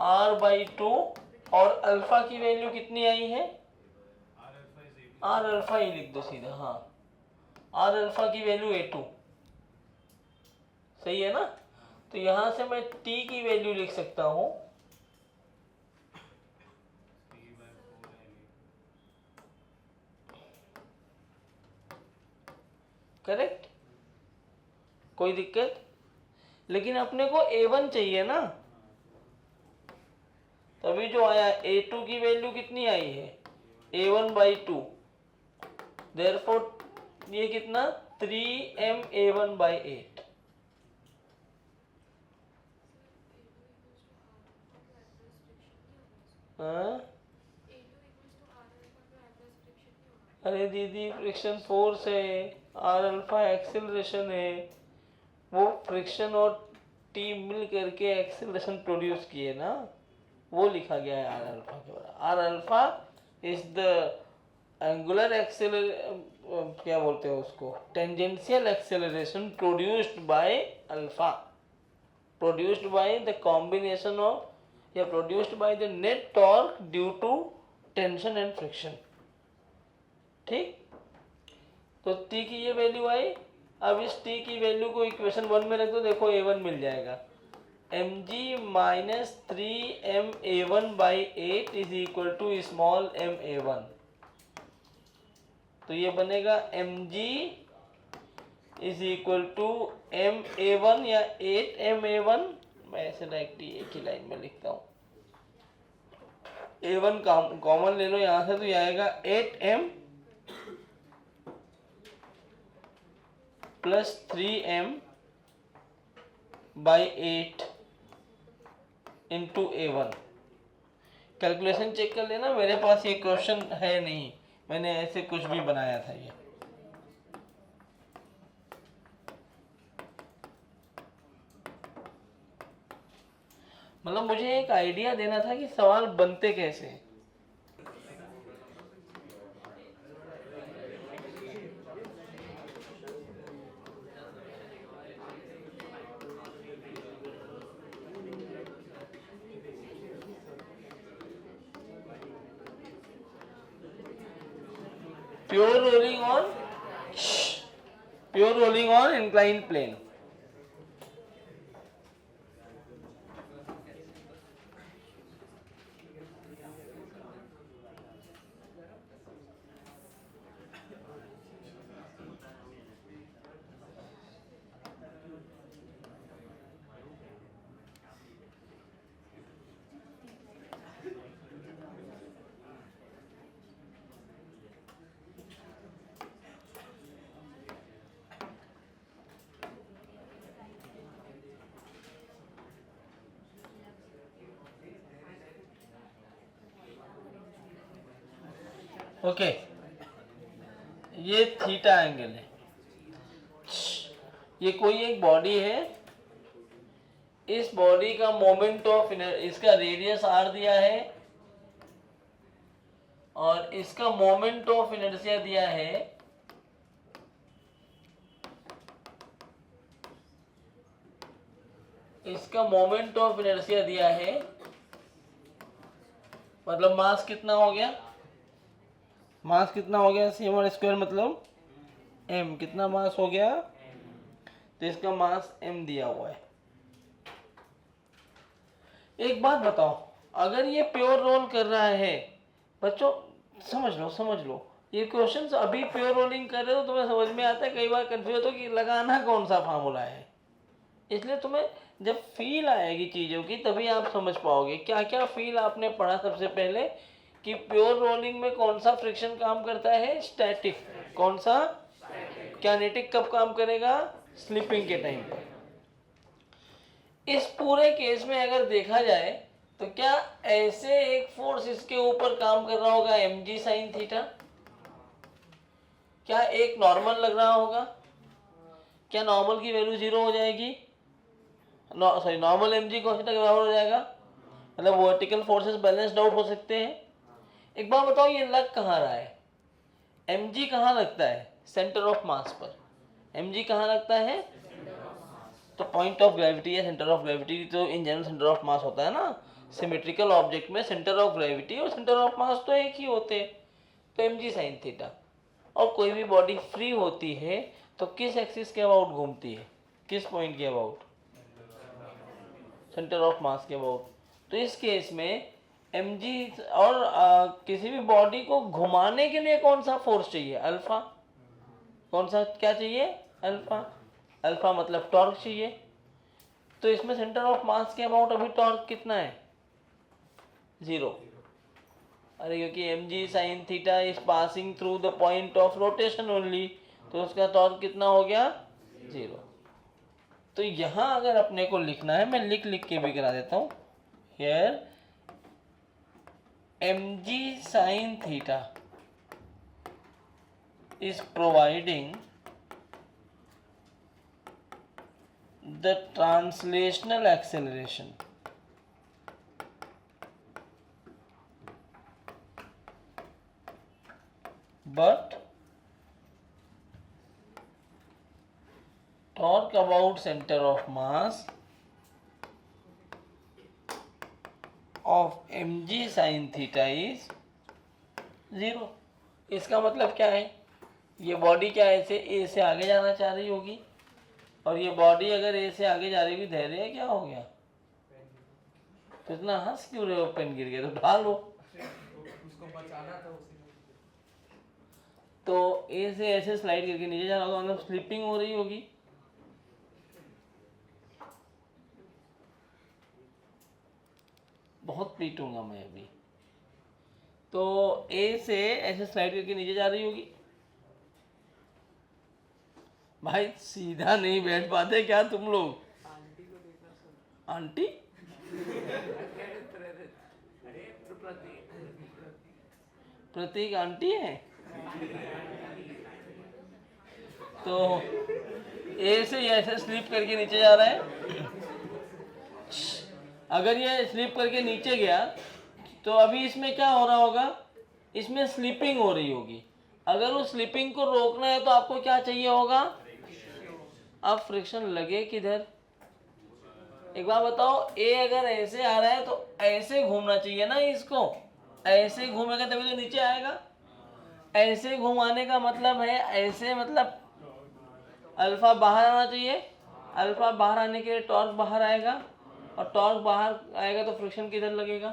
r/2 और अल्फा की वैल्यू कितनी आई है, आर अल्फा ही लिख दो सीधा, हाँ आर अल्फा की वैल्यू a2, सही है ना। तो यहां से मैं t की वैल्यू लिख सकता हूं, करेक्ट, कोई दिक्कत। लेकिन अपने को a1 चाहिए ना, तभी जो आया a2 की वैल्यू कितनी आई है a1/2, देयरफॉर ये कितना 3ma1/8। हाँ अरे दीदी फ्रिक्शन फोर्स है, आर अल्फा एक्सेलरेशन है, वो फ्रिक्शन और टी मिल करके एक्सेलरेशन प्रोड्यूस किए ना, वो लिखा गया है आर अल्फा के बारे में। R alpha is the angular एक्सेलर क्या बोलते हैं उसको, tangential acceleration produced by alpha, produced by the combination of या produced by the net torque due to tension and friction, ठीक। तो टी की ये वैल्यू आई, अब इस टी की वैल्यू को इक्वेशन 1 में रख दो, देखो a1 मिल जाएगा, mg minus 3ma1/8 is equal to small ma1। तो ये बनेगा mg is equal to ma1 या 8ma1, मैं ऐसे डायरेक्ट एक ही लाइन में लिखता हूँ, a1 कॉमन ले लो यहाँ से, तो ये आएगा 8m plus 3m/8 into a1। Calculation check कर लेना, मेरे पास ये क्वेश्चन है नहीं, मैंने ऐसे कुछ भी बनाया था ये। मतलब मुझे एक आइडिया देना था कि सवाल बनते कैसे हैं। Pure rolling on inclined plane. Okay ये थीटा एंगल है, ये कोई एक बॉडी है, इस बॉडी का मोमेंट ऑफ इसका रेडियस आर दिया है और इसका मोमेंट ऑफ इनर्शिया दिया है इसका मोमेंट ऑफ इनर्शिया दिया है, मतलब मास कितना हो गया, मास कितना हो गया c² मतलब m, कितना मास हो गया, तो इसका मास m दिया हुआ है। एक बात बताओ, अगर ये प्योर रोल कर रहा है, बच्चों समझ लो ये क्वेश्चंस अभी प्योर रोलिंग कर रहे हो, तुम्हें समझ में आता है, कई बार कंफ्यूज हो कि लगाना कौन सा फार्मूला है, इसलिए तुम्हें जब फील आएगी चीज़ों की तभी आप समझ पाओगे। क्या क्या फील आपने पढ़ा सबसे पहले, कि प्योर रोलिंग में कौन सा फ्रिक्शन काम करता है, स्टैटिक, कौन सा, काइनेटिक कब काम करेगा, स्लिपिंग के टाइम पर। इस पूरे केस में अगर देखा जाए तो क्या ऐसे एक फोर्स इसके ऊपर काम कर रहा होगा mg sin थीटा, क्या एक नॉर्मल लग रहा होगा? क्या नॉर्मल की वैल्यू 0 हो जाएगी? सॉरी, नॉर्मल mg कांस्टेंट के बराबर हो जाएगा, मतलब वर्टिकल फोर्सेस बैलेंस्ड आउट हो सकते हैं। एक बार बताओ, ये लग कहाँ रहा है? mg कहाँ लगता है? सेंटर ऑफ मास पर। mg कहाँ लगता है? तो पॉइंट ऑफ ग्रेविटी या सेंटर ऑफ ग्रेविटी तो in general centre of mass होता है ना। सिमेट्रिकल ऑब्जेक्ट में सेंटर ऑफ ग्रेविटी और सेंटर ऑफ मास तो एक ही होते हैं, तो mg sin थीटा। और कोई भी बॉडी फ्री होती है तो किस एक्सिस के अबाउट घूमती है? किस पॉइंट के अबाउट? सेंटर ऑफ मास के अबाउट। तो इस केस में mg और किसी भी बॉडी को घुमाने के लिए कौन सा फोर्स चाहिए? अल्फा। कौन सा क्या चाहिए? अल्फा। अल्फा मतलब टॉर्क चाहिए। तो इसमें सेंटर ऑफ मास के अबाउट अभी टॉर्क कितना है? 0। अरे क्योंकि mg sin theta is passing through the point of rotation only, तो उसका टॉर्क कितना हो गया? 0। तो यहां अगर अपने को लिखना है, मैं लिख लिख के भी करा देता हूं। Here mg sin theta is providing the translational acceleration but torque about center of mass of mg sin theta is 0। इसका मतलब क्या है? ये बॉडी क्या ऐसे ए से आगे जाना चाह रही होगी, और ये बॉडी अगर ए से आगे जा रही होगी, धैर्य क्या हो गया? तो इतना हंस क्यों रहे हो? पेन गिर गया तो ढाल लो। उसको बचाना था उसी में। तो ए से ऐसे स्लाइड करके नीचे जा रहा होगा, मतलब स्लिपिंग हो रही होगी। बहुत पीटूंगा मैं अभी। तो ए से ऐसे स्लाइड करके नीचे जा रही होगी। भाई सीधा नहीं बैठ पाते क्या तुम लोग? आंटी को देखना सर। आंटी? अरे प्रतीक प्रतीक आंटी है? तो ए से ये ऐसे स्लिप करके नीचे जा रहा है। अगर ये स्लिप करके नीचे गया तो अभी इसमें क्या हो रहा होगा? इसमें स्लिपिंग हो रही होगी। अगर उस स्लिपिंग को रोकना है तो आपको क्या चाहिए होगा? अब फ्रिक्शन लगे किधर? एक बार बताओ, ए अगर ऐसे आ रहा है तो ऐसे घूमना चाहिए ना इसको। ऐसे घूमेगा तभी तो नीचे आएगा। ऐसे घुमाने का मतलब है ऐसे, मतलब अल्फा बाहर आना चाहिए। अल्फा बाहर आने के लिए टॉर्क बाहर आएगा, और टॉर्क बाहर आएगा तो फ्रिक्शन किधर लगेगा?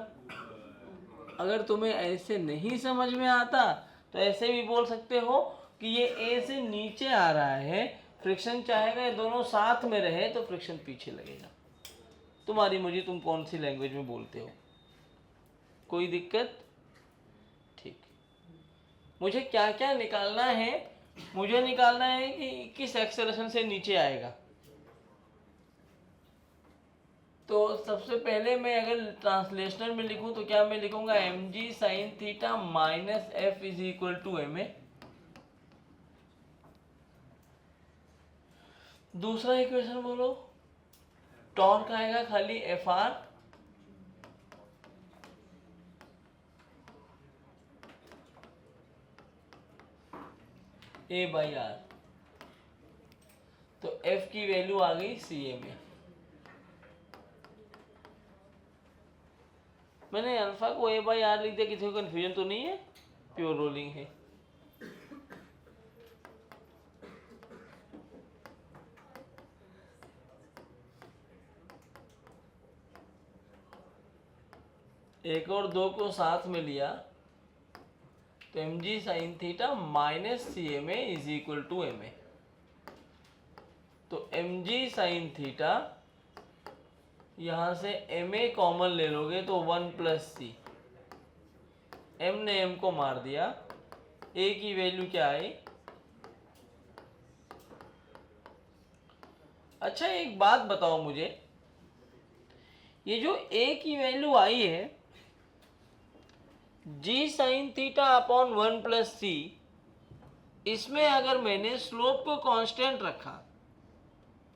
अगर तुम्हें ऐसे नहीं समझ में आता तो ऐसे भी बोल सकते हो कि ये ए से नीचे आ रहा है, फ्रिक्शन चाहेगा ये दोनों साथ में रहे तो फ्रिक्शन पीछे लगेगा। तुम्हारी मुझे, तुम कौन सी लैंग्वेज में बोलते हो? कोई दिक्कत? ठीक। मुझे क्या क्या निकालना है? मुझे निकालना है कि किस एक्सेलरेशन से नीचे आएगा। तो सबसे पहले मैं अगर ट्रांसलेशनल में लिखूं तो क्या मैं लिखूंगा? mg sin theta minus f is equal to M a. दूसरा इक्वेशन बोलो। टॉर्क आएगा खाली f r a by are. तो एफ की वैल्यू आ गई सी ए में। मैंने अल्फा को ए बाई आर लिख दिया, किसी को कंफ्यूजन तो नहीं है? प्योर रोलिंग है। एक और दो को साथ में लिया तो mg sin theta minus c m a is equal to M a. तो mg sin थीटा, यहां से एम ए कॉमन ले लोगे तो 1 प्लस सी। एम ने एम को मार दिया, ए की वैल्यू क्या आई? अच्छा एक बात बताओ मुझे, ये जो ए की वैल्यू आई है g sin theta upon 1 plus C, इसमें अगर मैंने स्लोप को कांस्टेंट रखा,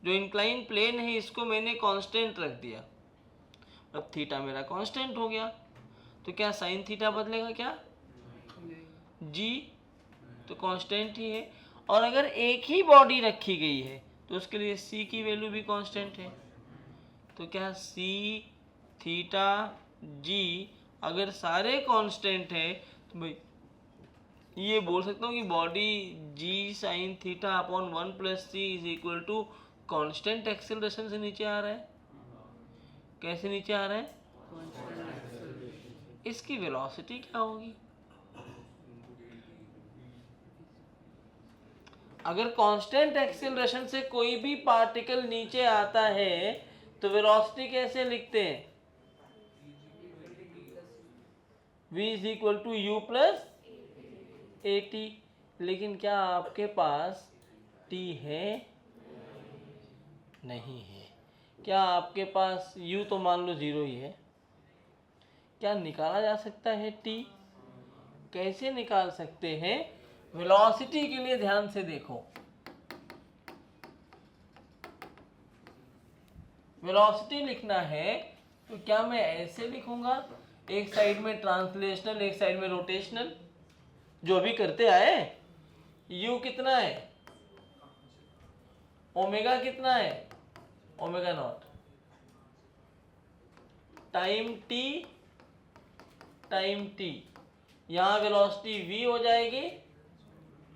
जो इंक्लाइन प्लेन है इसको मैंने कांस्टेंट रख दिया, अब थीटा मेरा कांस्टेंट हो गया, तो क्या साइन थीटा बदलेगा क्या? जी तो कांस्टेंट ही है। और अगर एक ही बॉडी रखी गई है तो उसके लिए सी की वैल्यू भी कांस्टेंट है, तो क्या सी थीटा जी अगर सारे कांस्टेंट है तो भाई ये बोल सकता हूँ कि body g sine theta upon 1 plus c is equal to constant acceleration से नीचे आ रहा है। कैसे नीचे आ रहा है? इसकी वेलोसिटी क्या होगी? अगर कांस्टेंट एक्सेलरेशन से कोई भी पार्टिकल नीचे आता है तो वेलोसिटी कैसे लिखते हैं? v is equal to u plus a t. लेकिन क्या आपके पास t है? नहीं है। क्या आपके पास u तो मान लो 0 ही है। क्या निकाला जा सकता है t? कैसे निकाल सकते हैं? वेलोसिटी के लिए ध्यान से देखो। वेलोसिटी लिखना है तो क्या मैं ऐसे लिखूंगा, एक साइड में ट्रांसलेशनल एक साइड में रोटेशनल, जो अभी करते आए? u कितना है? ओमेगा कितना है? Omega naught time T. यहाँ वेलोसिटी v हो जाएगी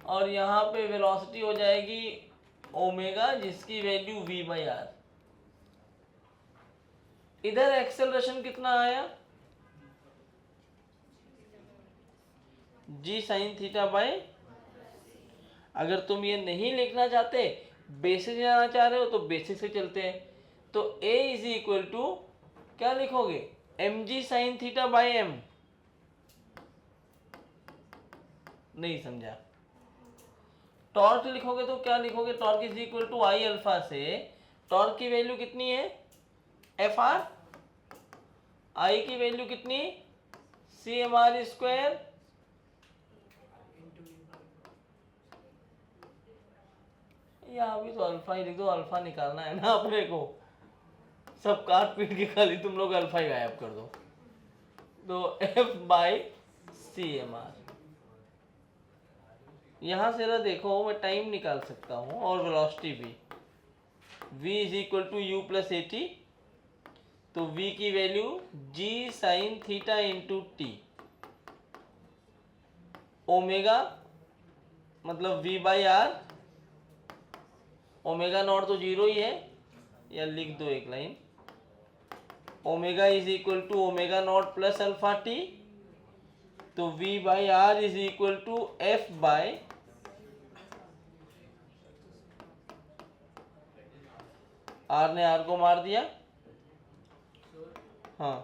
और यहाँ पे वेलोसिटी हो जाएगी ओमेगा, जिसकी वैल्यू v बाई आर। इधर एक्सेलरेशन कितना आया? जी साइन थीटा बाय। अगर तुम ये नहीं लिखना चाहते, बेसिस जाना चाह रहे हो तो बेसिस से चलते हैं। तो a इज इक्वल टू क्या लिखोगे? M G sine theta by M. नहीं समझा? टॉर्क लिखोगे तो क्या लिखोगे? Torque is equal to I alpha से टॉर्क की वैल्यू कितनी है? F R. आई की वैल्यू कितनी? C M R square. यहाँ भी तो अल्फा ही लिख दो, अल्फा निकालना है ना अपने को। सब काट पीट के खाली तुम लोग अल्फा ही गायब कर दो। तो f by c M r. यहां से ना देखो, मैं टाइम निकाल सकता हूं और वेलोसिटी भी। v is equal to u plus a t, तो v की value g sine theta into t. Omega मतलब v by r. Omega naught तो 0 ही है, या लिख दो एक line, omega is equal to omega naught plus alpha t. तो v by r is equal to f by r ने आर को मार दिया। हाँ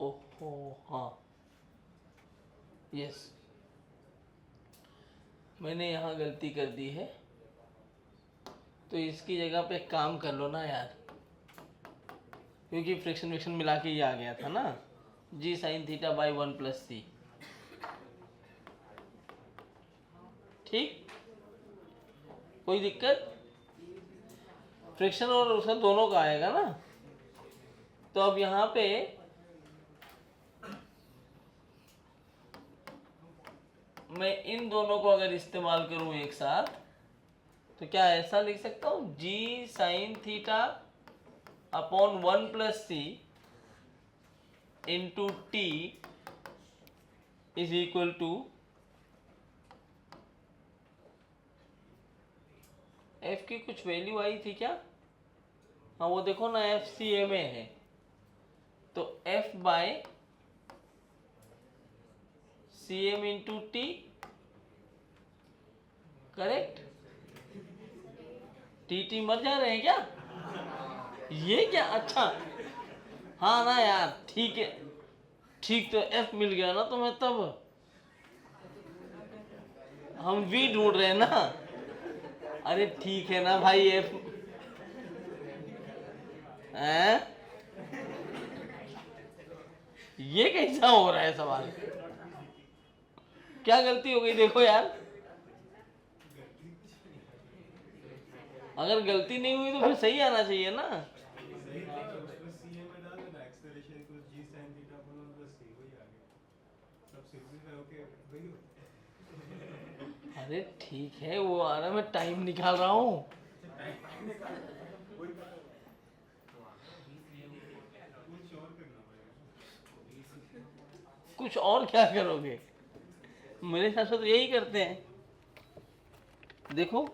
ओहो हाँ यस, मैंने यहाँ गलती कर दी है, तो इसकी जगह पे एक काम कर लो ना यार, क्योंकि फ्रिक्शन विक्शन मिला के ये आ गया था ना, जी साइन थीटा बाई 1 प्लस सी। ठीक, कोई दिक्कत? फ्रिक्शन और उसका दोनों का आएगा ना। तो अब यहाँ पे मैं इन दोनों को अगर इस्तेमाल करूं एक साथ, तो क्या ऐसा लिख सकता हूं? G sine theta upon 1 plus C into T is equal to F की कुछ वैल्यू आई थी क्या? हाँ वो देखो ना, एफ सी ए में है, तो f by c m into t. Correct? T t मर जा रहे हैं क्या? ये क्या? अच्छा हाँ ना यार, ठीक है ठीक, तो एफ मिल गया ना तुम्हें, तब हम वी ढूंढ रहे हैं ना। अरे ठीक है ना भाई, एफ हैं? ये कैसा हो रहा है सवाल? क्या गलती हो गई देखो यार, अगर गलती नहीं हुई तो फिर सही आना चाहिए ना। सही था, उसको CA में डाल देना, acceleration equals g sin theta upon 1 plus c, वही आ गया। सब simplify होके वही होता है। अरे ठीक है, वो आ रहा, मैं टाइम निकाल रहा हूँ। कुछ और करना पड़ेगा। कुछ और क्या करोगे? मेरे हिसाब से तो यही करते हैं। देखो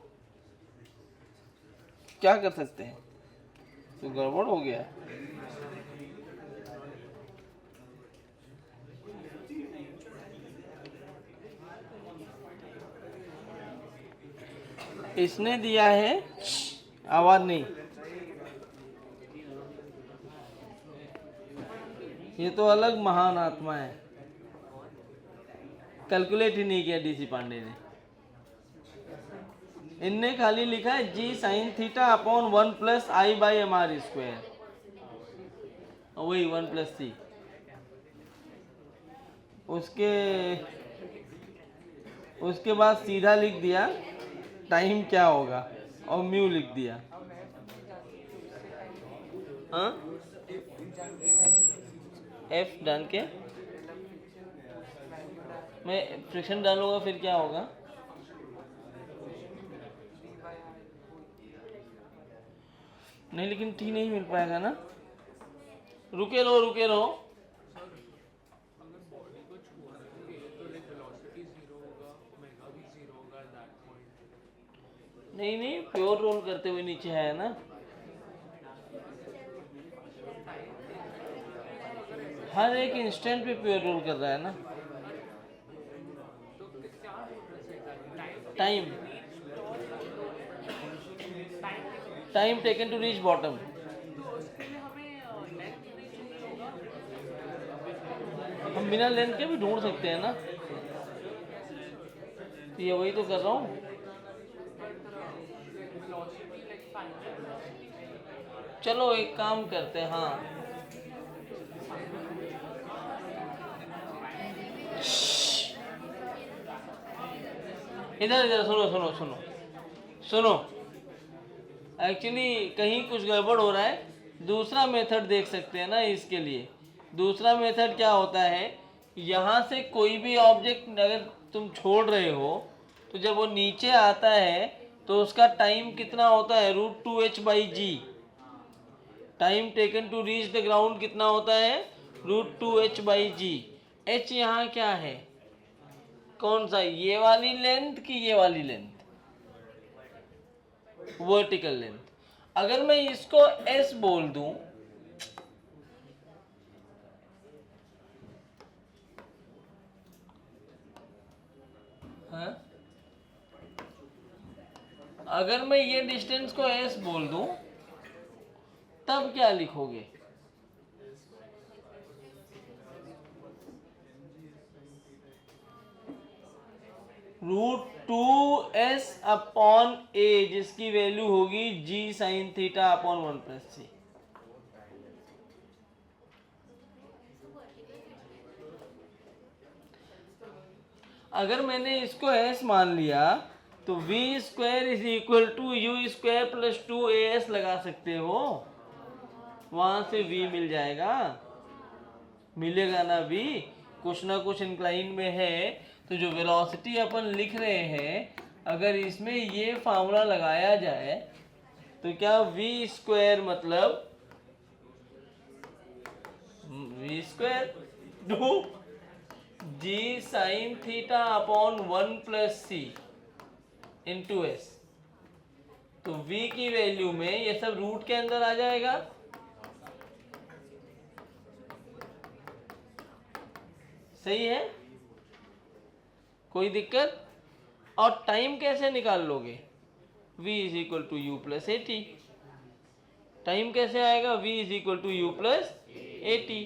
क्या कर सकते हैं, तो गड़बड़ हो गया। इसने दिया है, आवाज नहीं, ये तो अलग महान आत्मा है, कैलकुलेट ही नहीं किया डीसी पांडे ने। इनने खाली लिखा है G sine theta upon 1 plus I by M are square, वही 1 प्लस सी। उसके बाद सीधा लिख दिया टाइम क्या होगा और म्यू लिख दिया। हाँ, एफ डाल के मैं फ्रिक्शन डालूंगा, फिर क्या होगा? नहीं, लेकिन टी नहीं मिल पाएगा ना। रुके रहो रुके रहो, अगर बॉडी को छुआ रहे तो लाइक वेलोसिटी 0 होगा, ओमेगा भी 0 होगा एट दैट पॉइंट। नहीं नहीं, प्योर रोल करते हुए नीचे है ना, हर एक इंस्टेंट पे प्योर रोल कर रहा है ना। तो क्या डिफरेंस है? Time, time taken to reach bottom. तो उसके लिए हमें लेंथ नहीं चाहिए होगा। हम बिना लेंथ के भी ढूंढ सकते हैं ना, तो ये वही तो कर रहा हूँ। वेलोसिटी लाइक फाइनल वेलोसिटी चाहिए। चलो एक काम करते हैं, हाँ इधर इधर सुनो सुनो सुनो सुनो, एक्चुअली कहीं कुछ गड़बड़ हो रहा है। दूसरा मेथड देख सकते हैं ना इसके लिए। दूसरा मेथड क्या होता है, यहाँ से कोई भी ऑब्जेक्ट अगर तुम छोड़ रहे हो तो जब वो नीचे आता है तो उसका टाइम कितना होता है, √2h/g। Time taken to reach the ground कितना होता है, √2h/g। h यहाँ क्या है, कौन सा, ये वाली लेंथ कि ये वाली लेंथ, वर्टिकल लेंथ। अगर मैं इसको s बोल दूं, हाँ? अगर मैं ये डिस्टेंस को s बोल दूं तब क्या लिखोगे? √2s/a, जिसकी वैल्यू होगी g sin theta upon 1 plus c। अगर मैंने इसको s मान लिया तो v² is equal to u² plus 2as लगा सकते हो, वहां से v मिल जाएगा, मिलेगा ना v, कुछ ना कुछ इंक्लाइन में है। तो जो वेलोसिटी अपन लिख रहे हैं, अगर इसमें ये फार्मूला लगाया जाए तो क्या v² मतलब v² 2 g sin theta upon 1 plus c into s। तो v की वैल्यू में ये सब रूट के अंदर आ जाएगा, सही है, कोई दिक्कत? और टाइम कैसे निकाल लोगे, v is equal to u plus a t. Time कैसे आएगा, v is equal to u plus a t.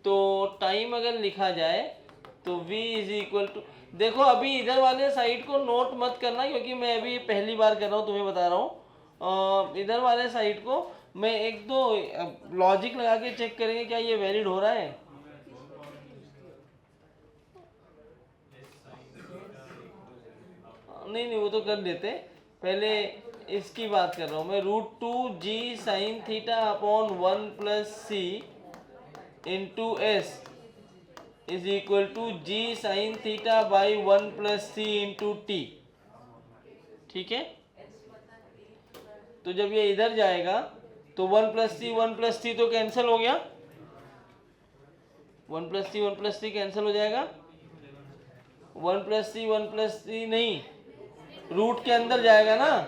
तो टाइम अगर लिखा जाए तो v इज इक्वल टू, देखो अभी इधर वाले साइड को नोट मत करना क्योंकि मैं अभी पहली बार कर रहा हूँ, तुम्हें बता रहा हूँ। इधर वाले साइड को मैं एक दो लॉजिक लगा के चेक करेंगे क्या ये वैलिड हो रहा है। नहीं नहीं वो तो कर लेते, पहले इसकी बात कर रहा हूँ मैं। √2g sine theta upon 1 plus C into s is equal to g sine theta by 1 plus C into t. ठीक है, तो जब ये इधर जाएगा तो 1 प्लस सी तो कैंसिल हो गया, 1 प्लस सी कैंसिल हो जाएगा। 1 प्लस सी नहीं, रूट के अंदर जाएगा ना,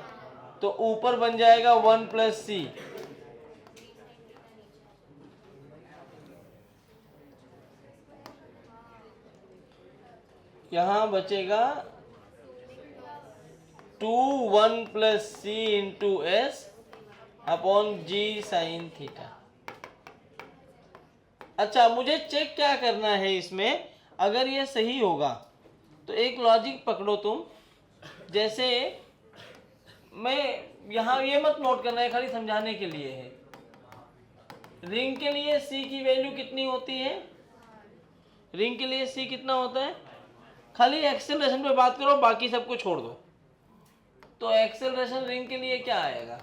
तो ऊपर बन जाएगा 1 प्लस सी। यहां बचेगा 1 प्लस सी इंटू एस अपॉन जी साइन थीटा। अच्छा, मुझे चेक क्या करना है इसमें, अगर ये सही होगा तो एक लॉजिक पकड़ो तुम। जैसे मैं यहाँ ये मत नोट करना है, खाली समझाने के लिए है। रिंग के लिए सी की वैल्यू कितनी होती है, रिंग के लिए सी कितना होता है, खाली एक्सेलरेशन पे बात करो, बाकी सबको छोड़ दो। तो एक्सेलरेशन रिंग के लिए क्या आएगा,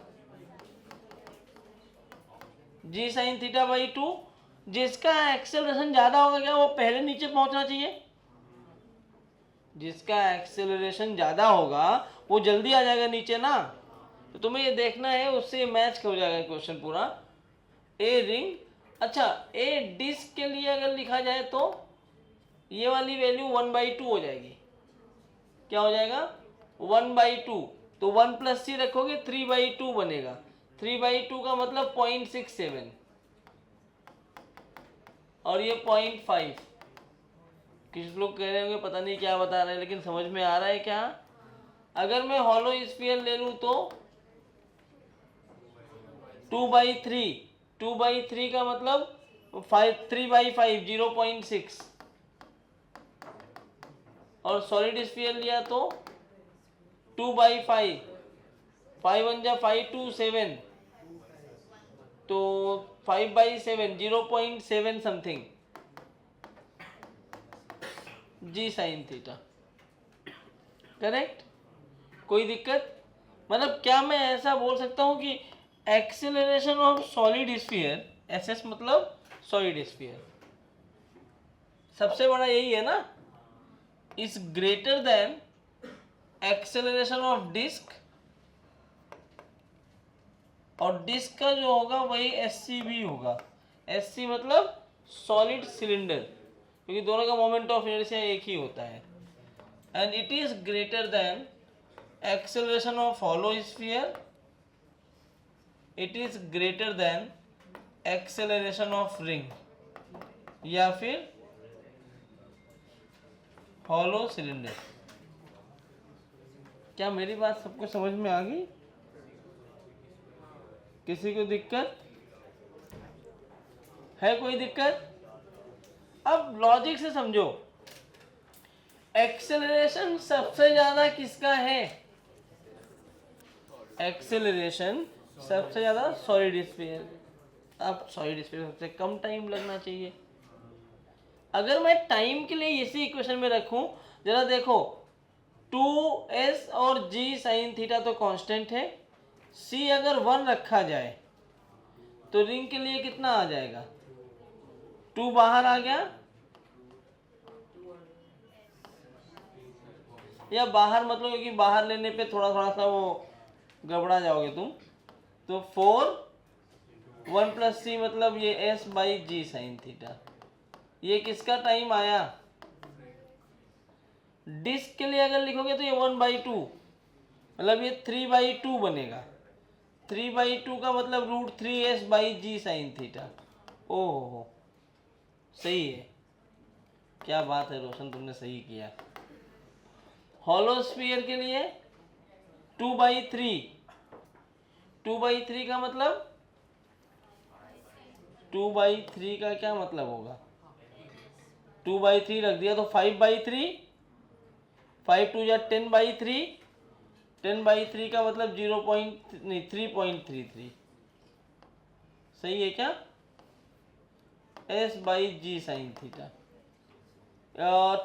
जी साइन थीटा बाई 2। जिसका एक्सेलरेशन ज्यादा होगा क्या, वो पहले नीचे पहुंचना चाहिए। जिसका एक्सेलरेशन ज्यादा होगा वो जल्दी आ जाएगा नीचे ना। तो तुम्हें ये देखना है, उससे मैच हो जाएगा क्वेश्चन पूरा। ए रिंग, अच्छा ए डिस्क के लिए अगर लिखा जाए तो ये वाली वैल्यू 1/2 हो जाएगी। क्या हो जाएगा, 1/2। तो 1 प्लस सी रखोगे 3/2 बनेगा। 3/2 का मतलब 0.67 और ये 0.5। किस लोग कह रहे होंगे पता नहीं क्या बता रहे हैं, लेकिन समझ में आ रहा है क्या। अगर मैं हॉलो स्फीयर ले लूं तो 2/3, 2/3 का मतलब 3/5 0.6, और सॉलिड स्फीयर लिया तो 2/5, 5 1 जा 5 2 7, तो 5/7 0.7 समथिंग जी साइन थीटा। करेक्ट, कोई दिक्कत। मतलब क्या मैं ऐसा बोल सकता हूं कि acceleration of solid sphere, SS मतलब सॉलिड स्फीयर, सबसे बड़ा यही है ना, is greater than acceleration of disc, और डिस्क का जो होगा वही एससी भी होगा। एससी मतलब सॉलिड सिलेंडर, क्योंकि दोनों का मोमेंट ऑफ इनर्शिया एक ही होता है। And it is greater than acceleration of hollow sphere, it is greater than acceleration of ring, या फिर हॉलो सिलेंडर। क्या मेरी बात सबको समझ में आ गई, किसी को दिक्कत है, कोई दिक्कत। अब लॉजिक से समझो, एक्सेलरेशन सबसे ज्यादा किसका है, एक्सेलरेशन सबसे ज्यादा सॉलिड स्फीयर। अब सॉलिड स्फीयर सबसे कम टाइम लगना चाहिए। अगर मैं टाइम के लिए इसी इक्वेशन में रखूं, जरा देखो 2s और g साइन थीटा तो कांस्टेंट है, c अगर 1 रखा जाए तो रिंग के लिए कितना आ जाएगा, 2 बाहर आ गया, या बाहर मतलब, क्योंकि बाहर लेने पे थोड़ा थोड़ा सा वो गबड़ा जाओगे तुम। तो 4 1 प्लस सी मतलब ये s by g sine theta. ये किसका टाइम आया, डिस्क के लिए अगर लिखोगे तो ये 1/2, मतलब ये 3/2 बनेगा। 3/2 का मतलब √3s by g sine theta. ओहो, सही है, क्या बात है रोशन, तुमने सही किया। हॉलो स्फीयर के लिए 2/3, 2/3 का मतलब 2/3 का क्या मतलब होगा, 2/3 रख दिया तो 5/3, 5 2 या 10/3, 10/3 का मतलब 3.33। सही है क्या, s by g sine theta.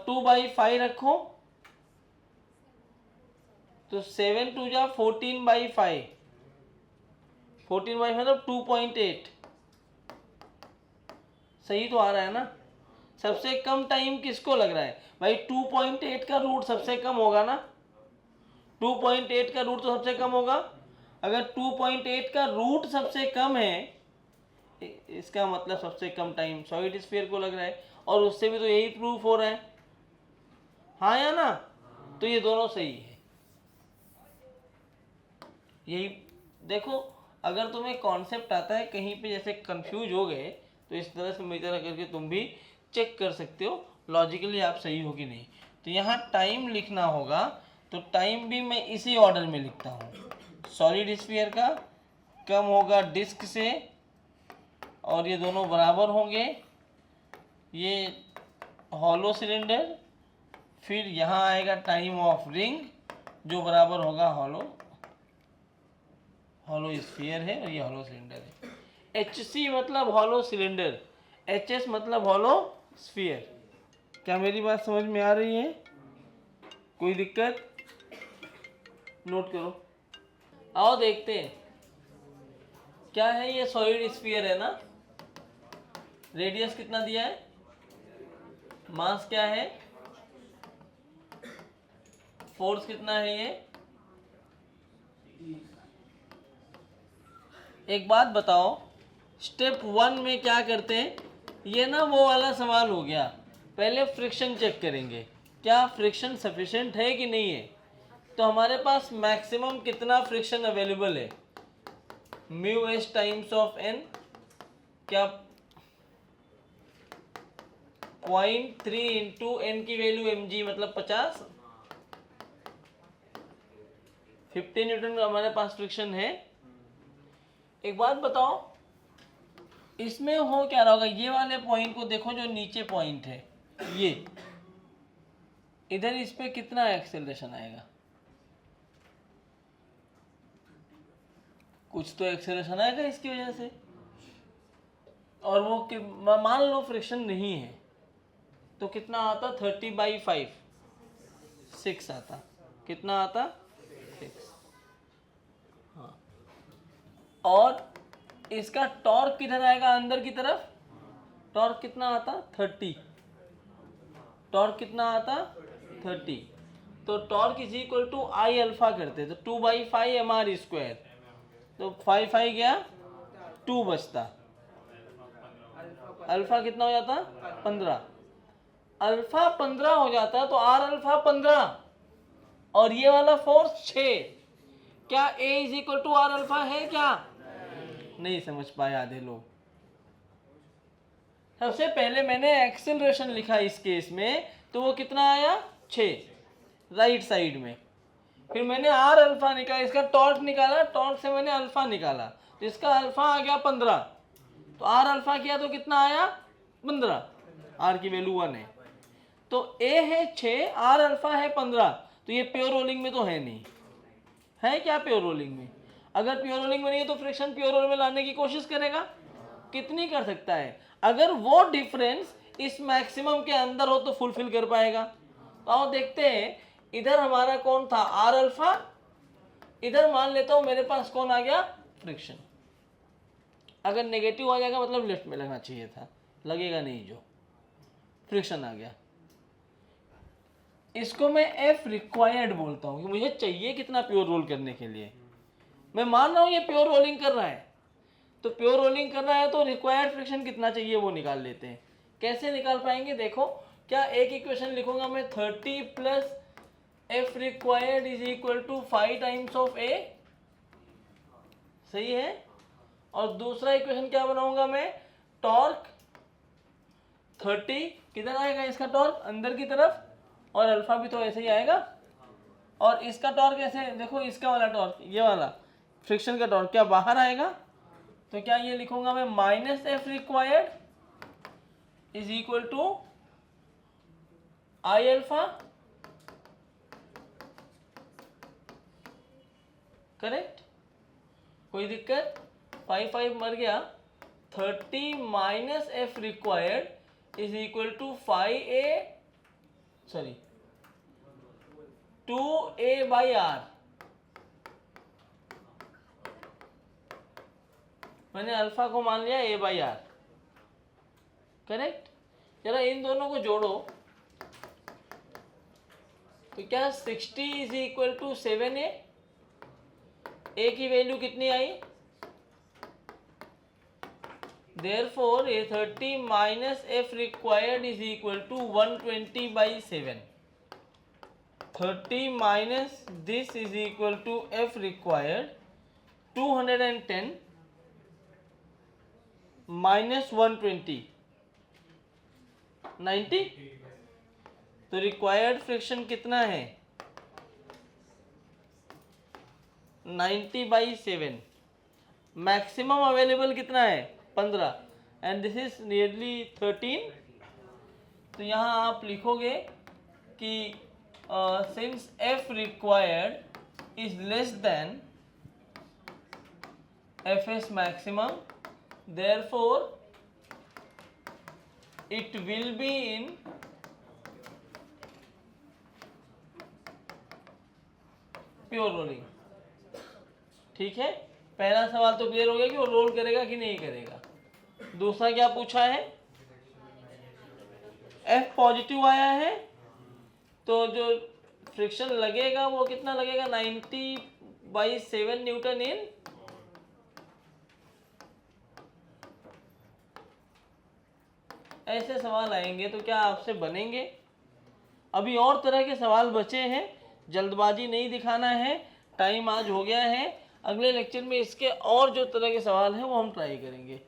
2/5 रखो, तो 7 टू जा 14/5, 14/5 मतलब 2.8, सही तो आ रहा है ना। सबसे कम टाइम किसको लग रहा है भाई, 2.8 का रूट सबसे कम होगा ना, 2.8 का रूट तो सबसे कम होगा। अगर 2.8 का रूट सबसे कम है, इसका मतलब सबसे कम टाइम सॉलिड स्फीयर को लग रहा है, और उससे भी तो यही प्रूफ हो रहा है, हाँ या ना। तो ये दोनों सही है। यही देखो, अगर तुम्हें कॉन्सेप्ट आता है कहीं पे जैसे कंफ्यूज हो गए, तो इस तरह से मेरी तरह करके तुम भी चेक कर सकते हो लॉजिकली आप सही हो कि नहीं। तो यहाँ टाइम लिखना होगा, तो टाइम भी मैं इसी ऑर्डर में लिखता हूँ। सॉलिड स्फीयर का कम होगा डिस्क से, और ये दोनों बराबर होंगे। ये हॉलो सिलेंडर, फिर यहाँ आएगा टाइम ऑफ रिंग जो बराबर होगा हॉलो स्फीयर है, और ये हॉलो सिलेंडर है। HC मतलब हॉलो सिलेंडर, HS मतलब हॉलो स्फीयर। क्या मेरी बात समझ में आ रही है? कोई दिक्कत? नोट करो। आओ देखते हैं क्या है। ये सॉलिड स्फीयर है ना, रेडियस कितना दिया है, मास क्या है, फोर्स कितना है ये। एक बात बताओ, स्टेप 1 में क्या करते हैं, ये ना वो वाला सवाल हो गया। पहले फ्रिक्शन चेक करेंगे, क्या फ्रिक्शन सफिशिएंट है कि नहीं है। तो हमारे पास मैक्सिमम कितना फ्रिक्शन अवेलेबल है, mu s times of n, क्या 0.3 इंटू एन की वैल्यू mg मतलब 50, 50 न्यूटन का हमारे पास फ्रिक्शन है। एक बात बताओ, इसमें हो क्या रहा होगा, ये वाले पॉइंट को देखो जो नीचे पॉइंट है, ये इधर इस पे कितना एक्सेलरेशन आएगा, कुछ तो एक्सेलरेशन आएगा इसकी वजह से। और वो मान लो फ्रिक्शन नहीं है, तो कितना आता, 30/5, 6 आता। कितना आता, 6। हाँ, और इसका टॉर्क किधर आएगा, अंदर की तरफ। टॉर्क कितना आता, 30। टॉर्क कितना आता, 30। तो torque is equal to I alpha करते, तो 2/5 mr²। तो 5 गया, 2 बचता, अल्फा कितना हो जाता, 15। अल्फा 15 हो जाता, तो आर अल्फा 15, और ये वाला फोर्स 6। क्या A is equal to r alpha है क्या? नहीं समझ पाए आधे लोग। सबसे पहले मैंने एक्सेलरेशन लिखा इस केस में, तो वो कितना आया, 6 राइट साइड में। फिर मैंने आर अल्फा निकाला, इसका टॉर्क निकाला, टॉर्क से मैंने अल्फा निकाला, तो इसका अल्फा आ गया 15। तो आर अल्फा किया तो कितना आया, 15। आर की वैल्यू 1 है, तो A है 6, आर अल्फा है 15। तो ये प्योर रोलिंग में तो है नहीं, है क्या प्योर रोलिंग में? अगर प्योर रोलिंग में नहीं है तो फ्रिक्शन प्योर रोल में लाने की कोशिश करेगा, कितनी कर सकता है। अगर वो डिफरेंस इस मैक्सिमम के अंदर हो तो फुलफिल कर पाएगा। तो आओ देखते हैं, इधर हमारा कौन था, आर अल्फा, इधर मान लेता हूं मेरे पास कौन आ गया, फ्रिक्शन। अगर नेगेटिव आ जाएगा मतलब लेफ्ट में लगना चाहिए था, लगेगा नहीं, जो फ्रिक्शन आ गया। इसको मैं एफ रिक्वायर्ड बोलता हूँ कि मुझे चाहिए कितना प्योर रोल करने के लिए। मैं मान रहा हूँ ये प्योर रोलिंग कर रहा है, तो प्योर रोलिंग कर रहा है तो रिक्वायर्ड फ्रिक्शन कितना चाहिए वो निकाल लेते हैं। कैसे निकाल पाएंगे, देखो, क्या एक इक्वेशन लिखूंगा मैं, 30 plus F required is equal to 5 times of A, सही है। और दूसरा इक्वेशन क्या बनाऊंगा मैं, टॉर्क 30, किधर आएगा इसका टॉर्क, अंदर की तरफ, और अल्फा भी तो ऐसे ही आएगा। और इसका टॉर्क ऐसे देखो, इसका वाला टॉर्क, ये वाला फ्रिक्शन का टॉर्क क्या बाहर आएगा, तो क्या ये लिखूंगा मैं, minus f required is equal to I alpha, correct, कोई दिक्कत। 5 मर गया, 30 minus f required is equal to 2a/r, मैंने अल्फा को मान लिया a बाई आर, करेक्ट। जरा इन दोनों को जोड़ो तो क्या 60 is equal to 7a, a की वैल्यू कितनी आई, therefore a30 minus f required is equal to 120 by 7. 30 minus this is equal to f required 210 minus 120 90। तो रिक्वायर्ड फ्रिक्शन कितना है 90 बाई 7। मैक्सिमम अवेलेबल कितना है 15 एंड दिस इज नियरली 13। तो यहाँ आप लिखोगे कि since F required is less than F S maximum, therefore it will be in pure rolling. ठीक है, पहला सवाल तो क्लियर हो गया कि वो रोल करेगा कि नहीं करेगा। दूसरा क्या पूछा है, F पॉजिटिव आया है तो जो फ्रिक्शन लगेगा वो कितना लगेगा 90 बाई 7 न्यूटन इन ऐसे सवाल आएंगे तो क्या आपसे बनेंगे। अभी और तरह के सवाल बचे हैं, जल्दबाजी नहीं दिखाना है, टाइम आज हो गया है। अगले लेक्चर में इसके और जो तरह के सवाल हैं वो हम ट्राई करेंगे।